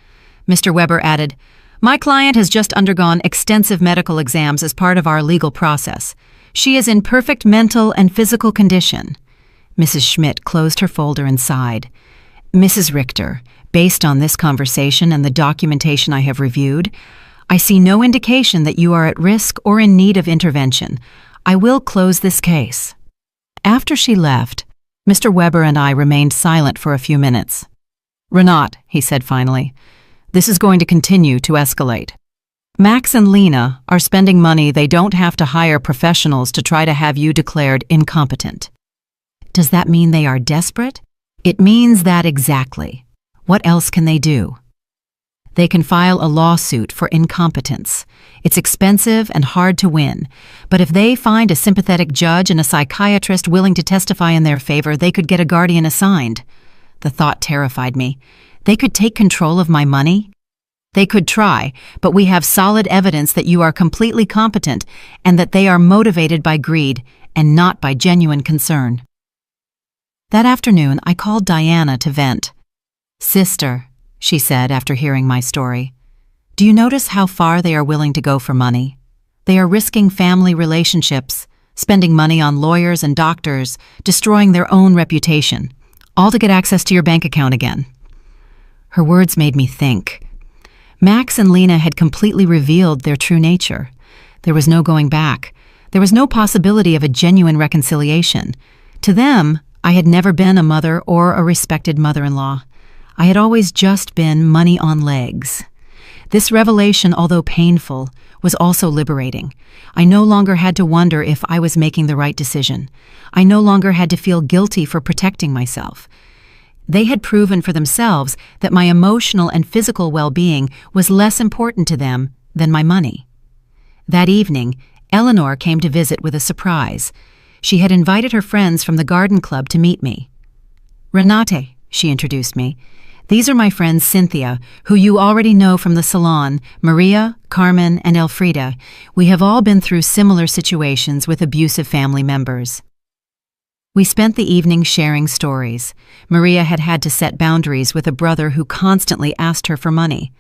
Mr. Weber added, "My client has just undergone extensive medical exams as part of our legal process. She is in perfect mental and physical condition." Mrs. Schmidt closed her folder and sighed. "Mrs. Richter, based on this conversation and the documentation I have reviewed, I see no indication that you are at risk or in need of intervention. I will close this case." After she left, Mr. Weber and I remained silent for a few minutes. "Renat," he said finally, "this is going to continue to escalate. Max and Lena are spending money they don't have to hire professionals to try to have you declared incompetent." "Does that mean they are desperate?" "It means that exactly. What else can they do?" "They can file a lawsuit for incompetence. It's expensive and hard to win, but if they find a sympathetic judge and a psychiatrist willing to testify in their favor, they could get a guardian assigned." The thought terrified me. "They could take control of my money?" "They could try, but we have solid evidence that you are completely competent and that they are motivated by greed and not by genuine concern." That afternoon, I called Diana to vent. "Sister," she said after hearing my story, "do you notice how far they are willing to go for money? They are risking family relationships, spending money on lawyers and doctors, destroying their own reputation. all to get access to your bank account again." Her words made me think. Max and Lena had completely revealed their true nature. There was no going back. There was no possibility of a genuine reconciliation. To them, I had never been a mother or a respected mother-in-law. I had always just been money on legs. This revelation, although painful, was also liberating. I no longer had to wonder if I was making the right decision. I no longer had to feel guilty for protecting myself. They had proven for themselves that my emotional and physical well-being was less important to them than my money. That evening, Eleanor came to visit with a surprise. She had invited her friends from the garden club to meet me. "Renate," she introduced me. "These are my friends Cynthia, who you already know from the salon, Maria, Carmen, and Elfrida. We have all been through similar situations with abusive family members." We spent the evening sharing stories. Maria had had to set boundaries with a brother who constantly asked her for money.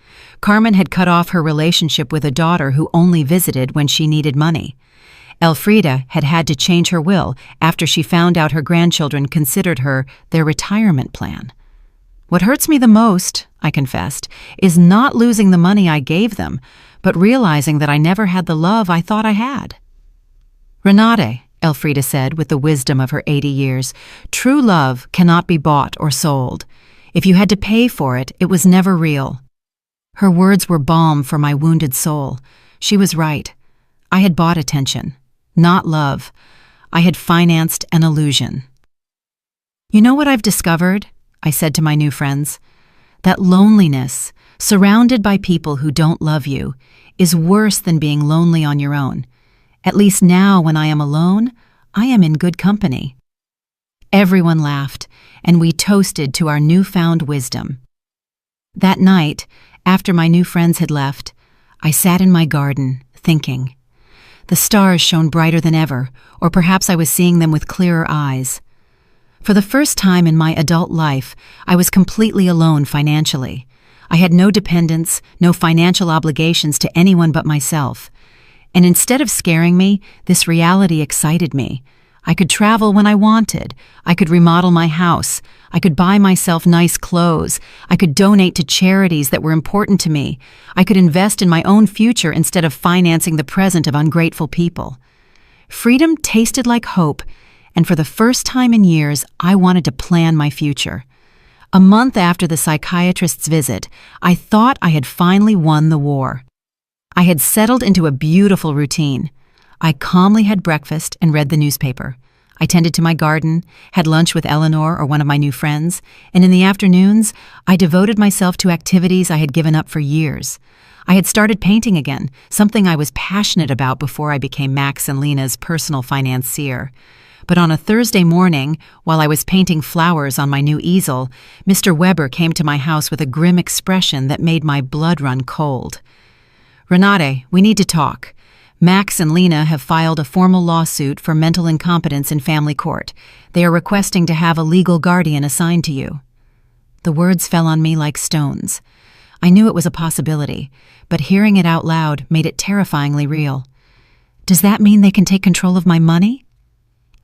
Carmen had cut off her relationship with a daughter who only visited when she needed money. Elfrida had had to change her will after she found out her grandchildren considered her their retirement plan. "What hurts me the most," I confessed, "is not losing the money I gave them, but realizing that I never had the love I thought I had." "Renate," Elfrida said with the wisdom of her 80 years, "true love cannot be bought or sold. If you had to pay for it, it was never real." Her words were balm for my wounded soul. She was right. I had bought attention, not love. I had financed an illusion. "You know what I've discovered?" I said to my new friends. "That loneliness, surrounded by people who don't love you, is worse than being lonely on your own. At least now, when I am alone, I am in good company." Everyone laughed, and we toasted to our newfound wisdom. That night, after my new friends had left, I sat in my garden, thinking. The stars shone brighter than ever, or perhaps I was seeing them with clearer eyes. For the first time in my adult life, I was completely alone financially. I had no dependents, no financial obligations to anyone but myself. And instead of scaring me, this reality excited me. I could travel when I wanted. I could remodel my house. I could buy myself nice clothes. I could donate to charities that were important to me. I could invest in my own future instead of financing the present of ungrateful people. Freedom tasted like hope, and for the first time in years, I wanted to plan my future. A month after the psychiatrist's visit, I thought I had finally won the war. I had settled into a beautiful routine. I calmly had breakfast and read the newspaper. I tended to my garden, had lunch with Eleanor or one of my new friends, and in the afternoons, I devoted myself to activities I had given up for years. I had started painting again, something I was passionate about before I became Max and Lena's personal financier. But on a Thursday morning, while I was painting flowers on my new easel, Mr. Weber came to my house with a grim expression that made my blood run cold. "Renate, we need to talk. Max and Lena have filed a formal lawsuit for mental incompetence in family court. They are requesting to have a legal guardian assigned to you." The words fell on me like stones. I knew it was a possibility, but hearing it out loud made it terrifyingly real. "Does that mean they can take control of my money?"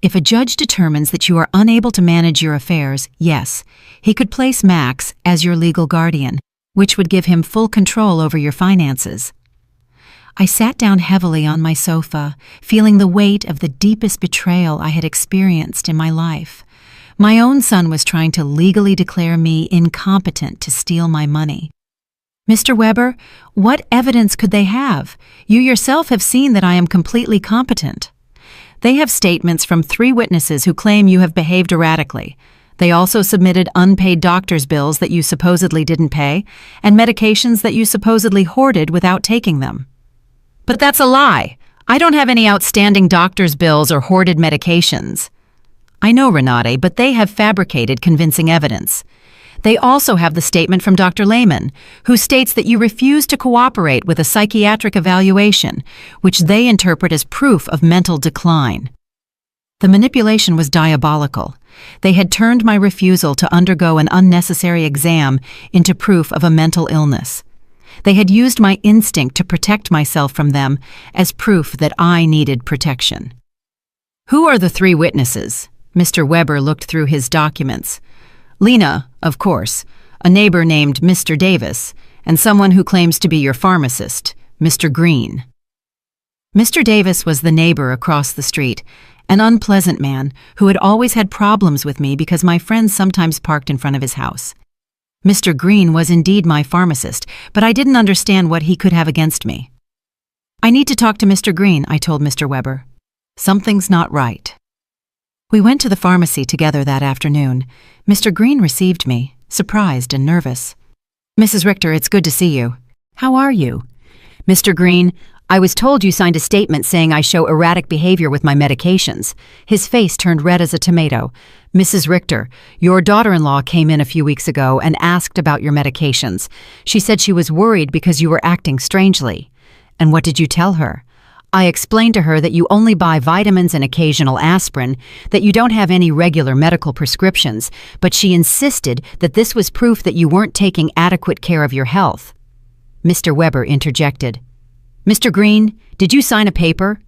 "If a judge determines that you are unable to manage your affairs, yes, he could place Max as your legal guardian, which would give him full control over your finances." I sat down heavily on my sofa, feeling the weight of the deepest betrayal I had experienced in my life. My own son was trying to legally declare me incompetent to steal my money. "Mr. Weber, what evidence could they have? You yourself have seen that I am completely competent." "They have statements from 3 witnesses who claim you have behaved erratically. They also submitted unpaid doctor's bills that you supposedly didn't pay, and medications that you supposedly hoarded without taking them." "But that's a lie. I don't have any outstanding doctor's bills or hoarded medications." "I know, Renate, but they have fabricated convincing evidence. They also have the statement from Dr. Lehman, who states that you refused to cooperate with a psychiatric evaluation, which they interpret as proof of mental decline." The manipulation was diabolical. They had turned my refusal to undergo an unnecessary exam into proof of a mental illness. They had used my instinct to protect myself from them as proof that I needed protection. "Who are the 3 witnesses?" Mr. Weber looked through his documents. Lena, of course, a neighbor named Mr. Davis, and someone who claims to be your pharmacist, Mr. Green. Mr. Davis was the neighbor across the street, an unpleasant man who had always had problems with me because my friends sometimes parked in front of his house. Mr. Green was indeed my pharmacist, but I didn't understand what he could have against me. "I need to talk to Mr. Green," I told Mr. Weber. "Something's not right." We went to the pharmacy together that afternoon. Mr. Green received me, surprised and nervous. "Mrs. Richter, it's good to see you. How are you?" "Mr. Green, I was told you signed a statement saying I show erratic behavior with my medications." His face turned red as a tomato. "Mrs. Richter, your daughter-in-law came in a few weeks ago and asked about your medications. She said she was worried because you were acting strangely." "And what did you tell her?" "I explained to her that you only buy vitamins and occasional aspirin, that you don't have any regular medical prescriptions, but she insisted that this was proof that you weren't taking adequate care of your health." Mr. Weber interjected. "Mr. Green, did you sign a paper?"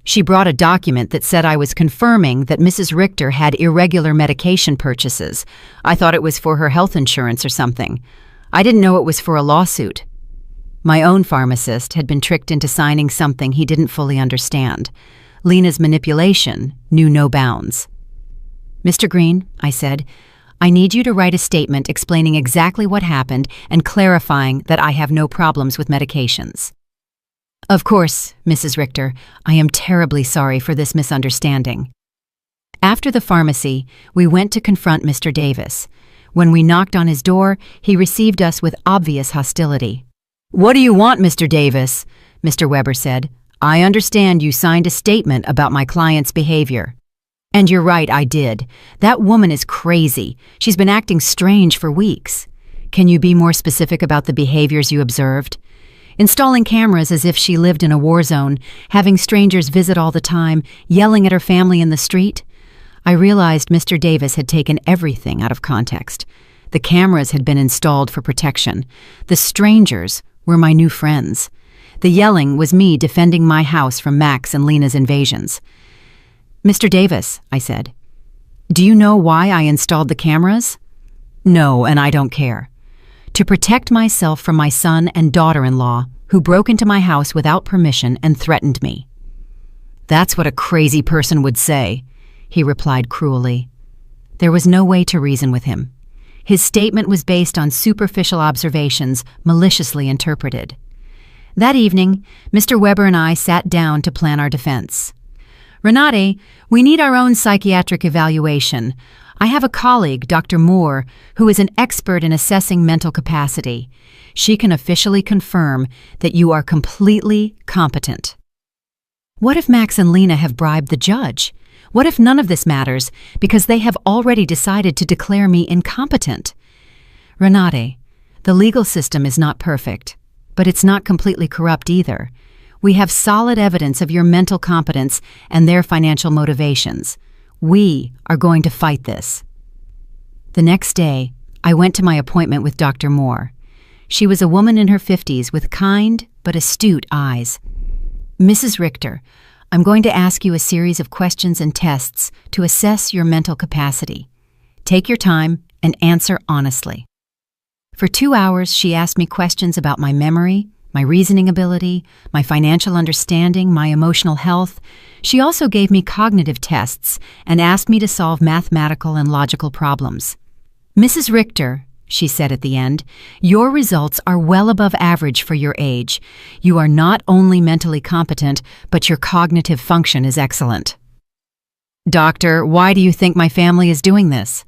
She brought a document that said I was confirming that Mrs. Richter had irregular medication purchases. I thought it was for her health insurance or something. I didn't know it was for a lawsuit. My own pharmacist had been tricked into signing something he didn't fully understand. Lena's manipulation knew no bounds. "Mr. Green," I said, "I need you to write a statement explaining exactly what happened and clarifying that I have no problems with medications." "Of course, Mrs. Richter, I am terribly sorry for this misunderstanding." After the pharmacy, we went to confront Mr. Davis. When we knocked on his door, he received us with obvious hostility. "What do you want, Mr. Davis?" Mr. Weber said. "I understand you signed a statement about my client's behavior." "And you're right, I did. That woman is crazy. She's been acting strange for weeks." "Can you be more specific about the behaviors you observed?" "Installing cameras as if she lived in a war zone, having strangers visit all the time, yelling at her family in the street." I realized Mr. Davis had taken everything out of context. The cameras had been installed for protection. The strangers were my new friends. The yelling was me defending my house from Max and Lena's invasions. "Mr. Davis," I said, "do you know why I installed the cameras?" "No, and I don't care." "To protect myself from my son and daughter-in-law, who broke into my house without permission and threatened me." "That's what a crazy person would say," he replied cruelly. There was no way to reason with him. His statement was based on superficial observations, maliciously interpreted. That evening, Mr. Weber and I sat down to plan our defense. "Renate, we need our own psychiatric evaluation. I have a colleague, Dr. Moore, who is an expert in assessing mental capacity. She can officially confirm that you are completely competent." "What if Max and Lena have bribed the judge? What if none of this matters because they have already decided to declare me incompetent?" "Renate, the legal system is not perfect, but it's not completely corrupt either. We have solid evidence of your mental competence and their financial motivations. We are going to fight this." The next day, I went to my appointment with Dr. Moore. She was a woman in her 50s with kind but astute eyes. "Mrs. Richter, I'm going to ask you a series of questions and tests to assess your mental capacity. Take your time and answer honestly." For 2 hours, she asked me questions about my memory, my reasoning ability, my financial understanding, my emotional health. She also gave me cognitive tests and asked me to solve mathematical and logical problems. "Mrs. Richter," she said at the end, "your results are well above average for your age. You are not only mentally competent, but your cognitive function is excellent." "Doctor, why do you think my family is doing this?"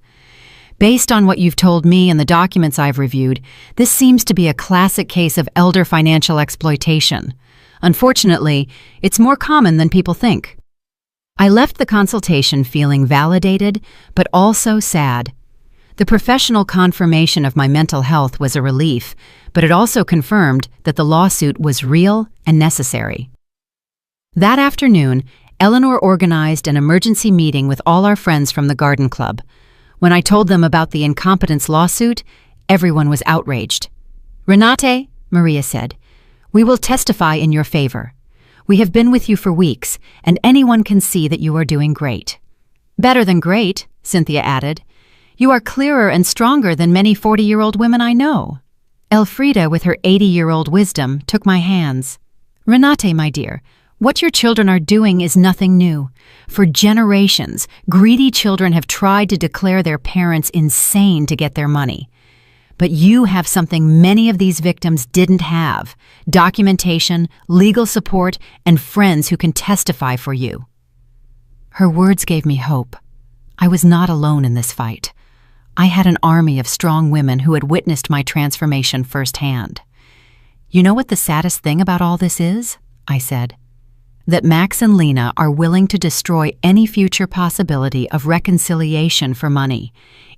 "Based on what you've told me and the documents I've reviewed, this seems to be a classic case of elder financial exploitation. Unfortunately, it's more common than people think." I left the consultation feeling validated, but also sad. The professional confirmation of my mental health was a relief, but it also confirmed that the lawsuit was real and necessary. That afternoon, Eleanor organized an emergency meeting with all our friends from the garden club. When I told them about the incompetence lawsuit, everyone was outraged. "Renate," Maria said, "we will testify in your favor. We have been with you for weeks, and anyone can see that you are doing great." "Better than great," Cynthia added. You are clearer and stronger than many 40-year-old women I know." Elfrida, with her 80-year-old wisdom, took my hands. "Renate, my dear, what your children are doing is nothing new. For generations, greedy children have tried to declare their parents insane to get their money. But you have something many of these victims didn't have: documentation, legal support, and friends who can testify for you." Her words gave me hope. I was not alone in this fight. I had an army of strong women who had witnessed my transformation firsthand. "You know what the saddest thing about all this is?" I said. "That Max and Lena are willing to destroy any future possibility of reconciliation for money.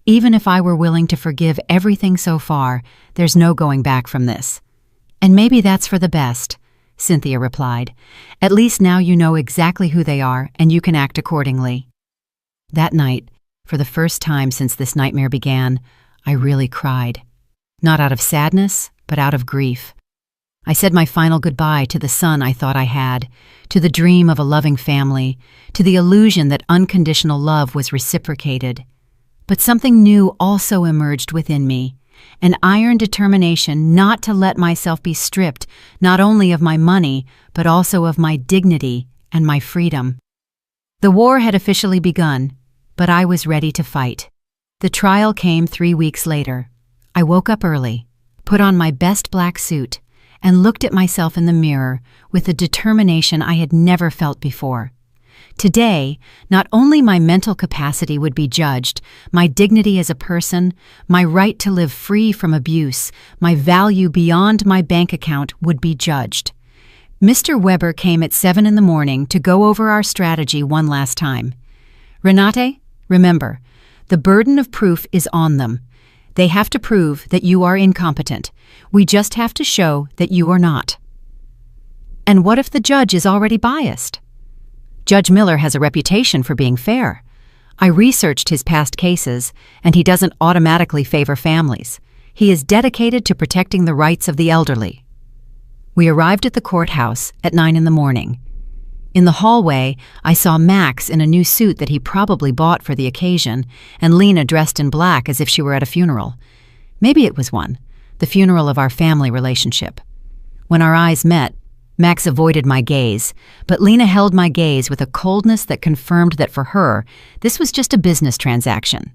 Even if I were willing to forgive everything so far, there's no going back from this." "And maybe that's for the best," Cynthia replied. "At least now you know exactly who they are and you can act accordingly." That night, for the first time since this nightmare began, I really cried. Not out of sadness, but out of grief. I said my final goodbye to the son I thought I had, to the dream of a loving family, to the illusion that unconditional love was reciprocated. But something new also emerged within me, an iron determination not to let myself be stripped not only of my money, but also of my dignity and my freedom. The war had officially begun, but I was ready to fight. The trial came 3 weeks later. I woke up early, put on my best black suit, and looked at myself in the mirror with a determination I had never felt before. Today, not only my mental capacity would be judged, my dignity as a person, my right to live free from abuse, my value beyond my bank account would be judged. Mr. Weber came at 7 in the morning to go over our strategy one last time. "Renate, remember, the burden of proof is on them. They have to prove that you are incompetent. We just have to show that you are not." "And what if the judge is already biased?" "Judge Miller has a reputation for being fair. I researched his past cases, and he doesn't automatically favor families. He is dedicated to protecting the rights of the elderly." We arrived at the courthouse at 9 in the morning. In the hallway, I saw Max in a new suit that he probably bought for the occasion, and Lena dressed in black as if she were at a funeral. Maybe it was one, the funeral of our family relationship. When our eyes met, Max avoided my gaze, but Lena held my gaze with a coldness that confirmed that for her, this was just a business transaction.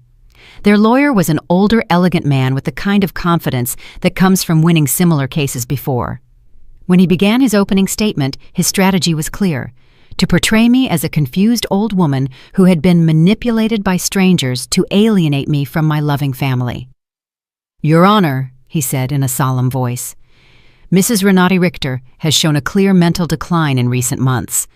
Their lawyer was an older, elegant man with the kind of confidence that comes from winning similar cases before. When he began his opening statement, his strategy was clear: to portray me as a confused old woman who had been manipulated by strangers to alienate me from my loving family. "Your Honor," he said in a solemn voice, "Mrs. Renate Richter has shown a clear mental decline in recent months.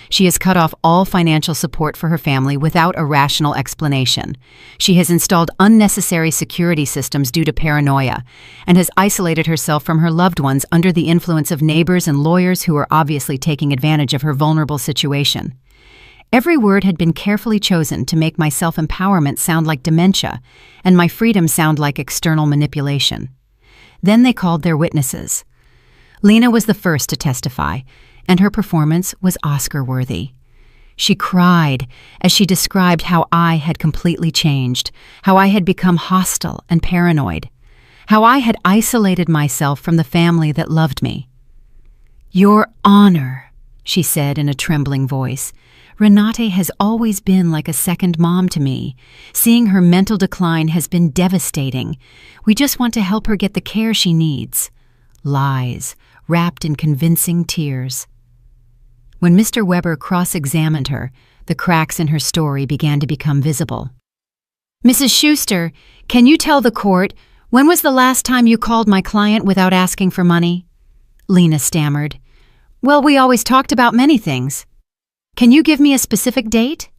She has cut off all financial support for her family without a rational explanation. She has installed unnecessary security systems due to paranoia, and has isolated herself from her loved ones under the influence of neighbors and lawyers who are obviously taking advantage of her vulnerable situation." Every word had been carefully chosen to make my self-empowerment sound like dementia, and my freedom sound like external manipulation. Then they called their witnesses. Lena was the first to testify, and her performance was Oscar-worthy. She cried as she described how I had completely changed, how I had become hostile and paranoid, how I had isolated myself from the family that loved me. "Your Honor," she said in a trembling voice, "Renate has always been like a second mom to me. Seeing her mental decline has been devastating. We just want to help her get the care she needs." Lies, wrapped in convincing tears. When Mr. Weber cross-examined her, the cracks in her story began to become visible. "Mrs. Schuster, can you tell the court, when was the last time you called my client without asking for money?" Lena stammered. "Well, we always talked about many things. Can you give me a specific date?"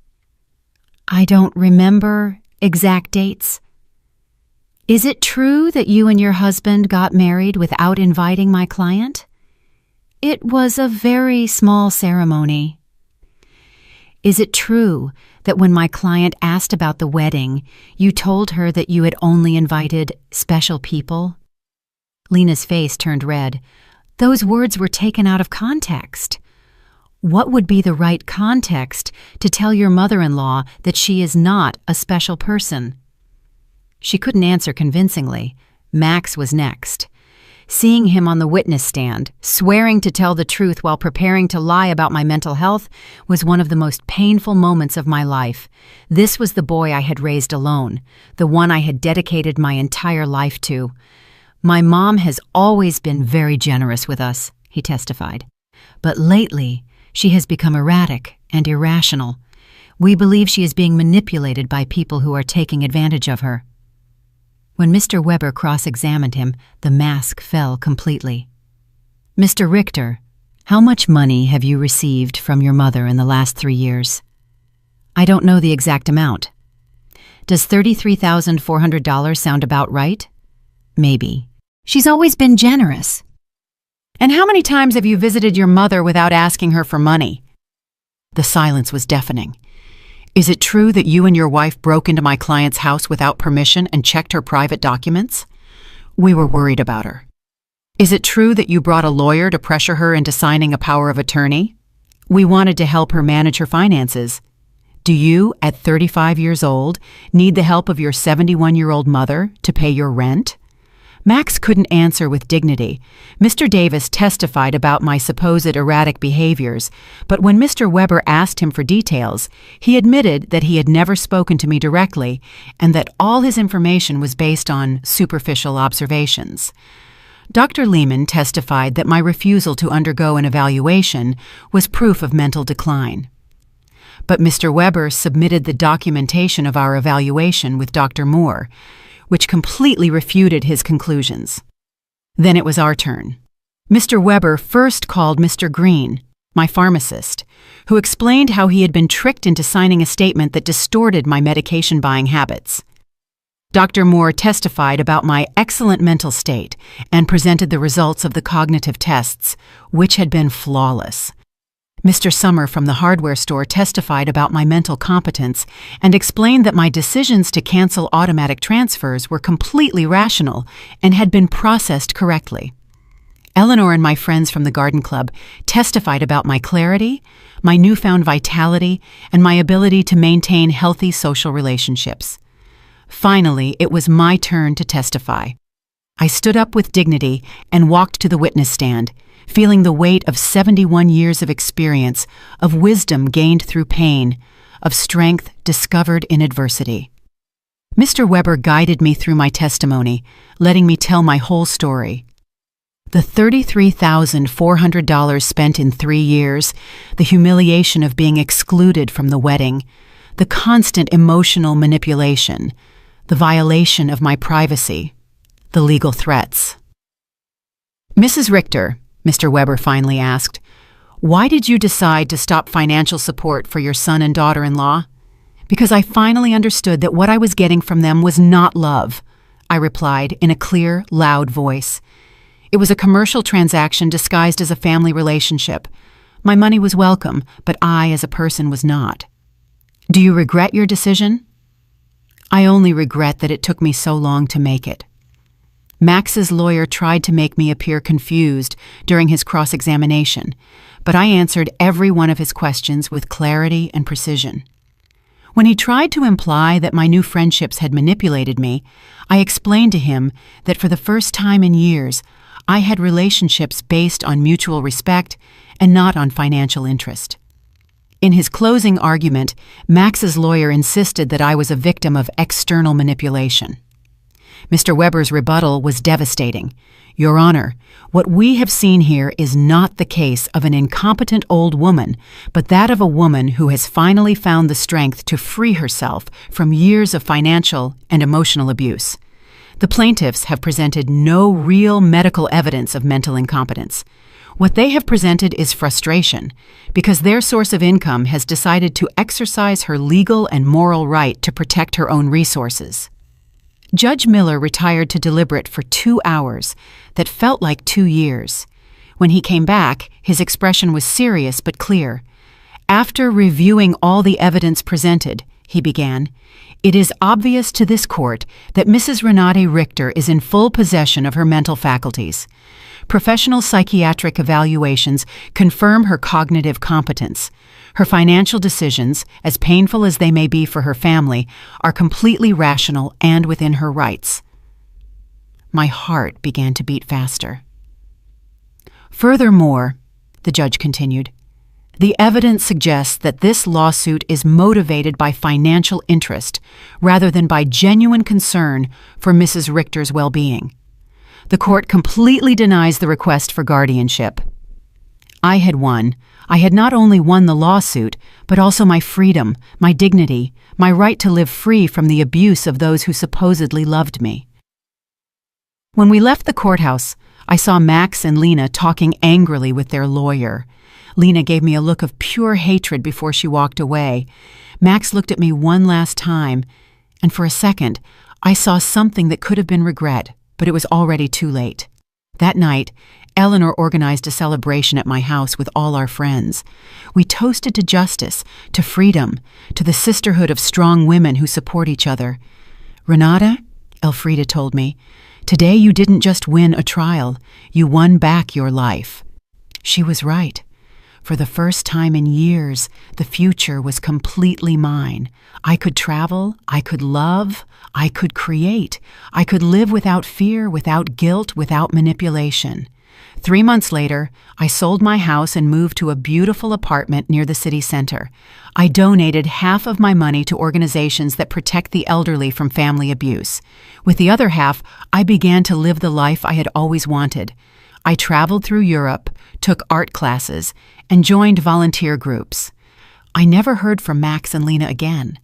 "I don't remember exact dates." "Is it true that you and your husband got married without inviting my client?" "It was a very small ceremony." "Is it true that when my client asked about the wedding, you told her that you had only invited special people?" Lena's face turned red. Those words were taken out of context. What would be the right context to tell your mother-in-law that she is not a special person? She couldn't answer convincingly. Max was next. Seeing him on the witness stand, swearing to tell the truth while preparing to lie about my mental health, was one of the most painful moments of my life. This was the boy I had raised alone, the one I had dedicated my entire life to. My mom has always been very generous with us, he testified. But lately, she has become erratic and irrational. We believe she is being manipulated by people who are taking advantage of her. When Mr. Weber cross-examined him, the mask fell completely. Mr. Richter, how much money have you received from your mother in the last 3 years? I don't know the exact amount. Does $33,400 sound about right? Maybe. She's always been generous. And how many times have you visited your mother without asking her for money? The silence was deafening. Is it true that you and your wife broke into my client's house without permission and checked her private documents? We were worried about her. Is it true that you brought a lawyer to pressure her into signing a power of attorney? We wanted to help her manage her finances. Do you, at 35 years old, need the help of your 71-year-old mother to pay your rent? Max couldn't answer with dignity. Mr. Davis testified about my supposed erratic behaviors, but when Mr. Weber asked him for details, he admitted that he had never spoken to me directly and that all his information was based on superficial observations. Dr. Lehman testified that my refusal to undergo an evaluation was proof of mental decline. But Mr. Weber submitted the documentation of our evaluation with Dr. Moore, which completely refuted his conclusions. Then it was our turn. Mr. Weber first called Mr. Green, my pharmacist, who explained how he had been tricked into signing a statement that distorted my medication buying habits. Dr. Moore testified about my excellent mental state and presented the results of the cognitive tests, which had been flawless. Mr. Summer from the hardware store testified about my mental competence and explained that my decisions to cancel automatic transfers were completely rational and had been processed correctly. Eleanor and my friends from the garden club testified about my clarity, my newfound vitality, and my ability to maintain healthy social relationships. Finally, it was my turn to testify. I stood up with dignity and walked to the witness stand, feeling the weight of 71 years of experience, of wisdom gained through pain, of strength discovered in adversity. Mr. Weber guided me through my testimony, letting me tell my whole story. The $33,400 spent in 3 years, the humiliation of being excluded from the wedding, the constant emotional manipulation, the violation of my privacy, the legal threats. Mrs. Richter, Mr. Weber finally asked, why did you decide to stop financial support for your son and daughter-in-law? Because I finally understood that what I was getting from them was not love, I replied in a clear, loud voice. It was a commercial transaction disguised as a family relationship. My money was welcome, but I, as a person, was not. Do you regret your decision? I only regret that it took me so long to make it. Max's lawyer tried to make me appear confused during his cross-examination, but I answered every one of his questions with clarity and precision. When he tried to imply that my new friendships had manipulated me, I explained to him that for the first time in years, I had relationships based on mutual respect and not on financial interest. In his closing argument, Max's lawyer insisted that I was a victim of external manipulation. Mr. Weber's rebuttal was devastating. Your Honor, what we have seen here is not the case of an incompetent old woman, but that of a woman who has finally found the strength to free herself from years of financial and emotional abuse. The plaintiffs have presented no real medical evidence of mental incompetence. What they have presented is frustration, because their source of income has decided to exercise her legal and moral right to protect her own resources. Judge Miller retired to deliberate for 2 hours that felt like 2 years. When he came back, his expression was serious but clear. After reviewing all the evidence presented, he began, it is obvious to this court that Mrs. Renate Richter is in full possession of her mental faculties. Professional psychiatric evaluations confirm her cognitive competence. Her financial decisions, as painful as they may be for her family, are completely rational and within her rights. My heart began to beat faster. Furthermore, the judge continued, the evidence suggests that this lawsuit is motivated by financial interest rather than by genuine concern for Mrs. Richter's well-being. The court completely denies the request for guardianship. I had won. I had not only won the lawsuit, but also my freedom, my dignity, my right to live free from the abuse of those who supposedly loved me. When we left the courthouse, I saw Max and Lena talking angrily with their lawyer. Lena gave me a look of pure hatred before she walked away. Max looked at me one last time, and for a second, I saw something that could have been regret, but it was already too late. That night, Eleanor organized a celebration at my house with all our friends. We toasted to justice, to freedom, to the sisterhood of strong women who support each other. Renata, Elfrida told me, today you didn't just win a trial, you won back your life. She was right. For the first time in years, the future was completely mine. I could travel, I could love, I could create. I could live without fear, without guilt, without manipulation. 3 months later, I sold my house and moved to a beautiful apartment near the city center. I donated half of my money to organizations that protect the elderly from family abuse. With the other half, I began to live the life I had always wanted. I traveled through Europe, took art classes, and joined volunteer groups. I never heard from Max and Lena again.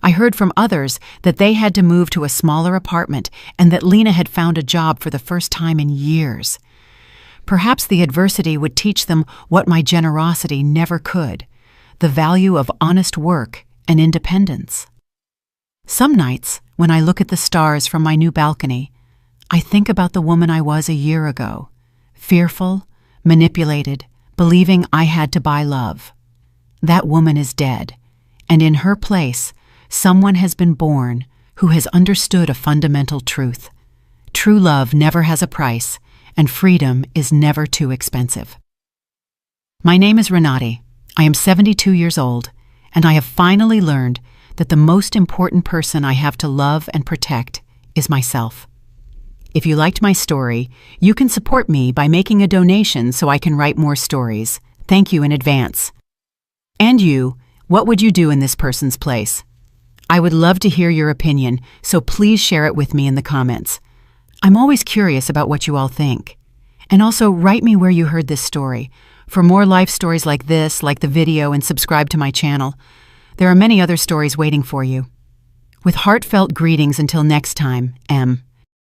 I heard from others that they had to move to a smaller apartment and that Lena had found a job for the first time in years. Perhaps the adversity would teach them what my generosity never could, the value of honest work and independence. Some nights, when I look at the stars from my new balcony, I think about the woman I was a year ago, fearful, manipulated, believing I had to buy love. That woman is dead, and in her place, someone has been born who has understood a fundamental truth. True love never has a price, and freedom is never too expensive. My name is Renate. I am 72 years old, and I have finally learned that the most important person I have to love and protect is myself. If you liked my story, you can support me by making a donation so I can write more stories. Thank you in advance. And you, what would you do in this person's place? I would love to hear your opinion, so please share it with me in the comments. I'm always curious about what you all think. And also write me where you heard this story. For more life stories like this, like the video, and subscribe to my channel. There are many other stories waiting for you. With heartfelt greetings until next time, M.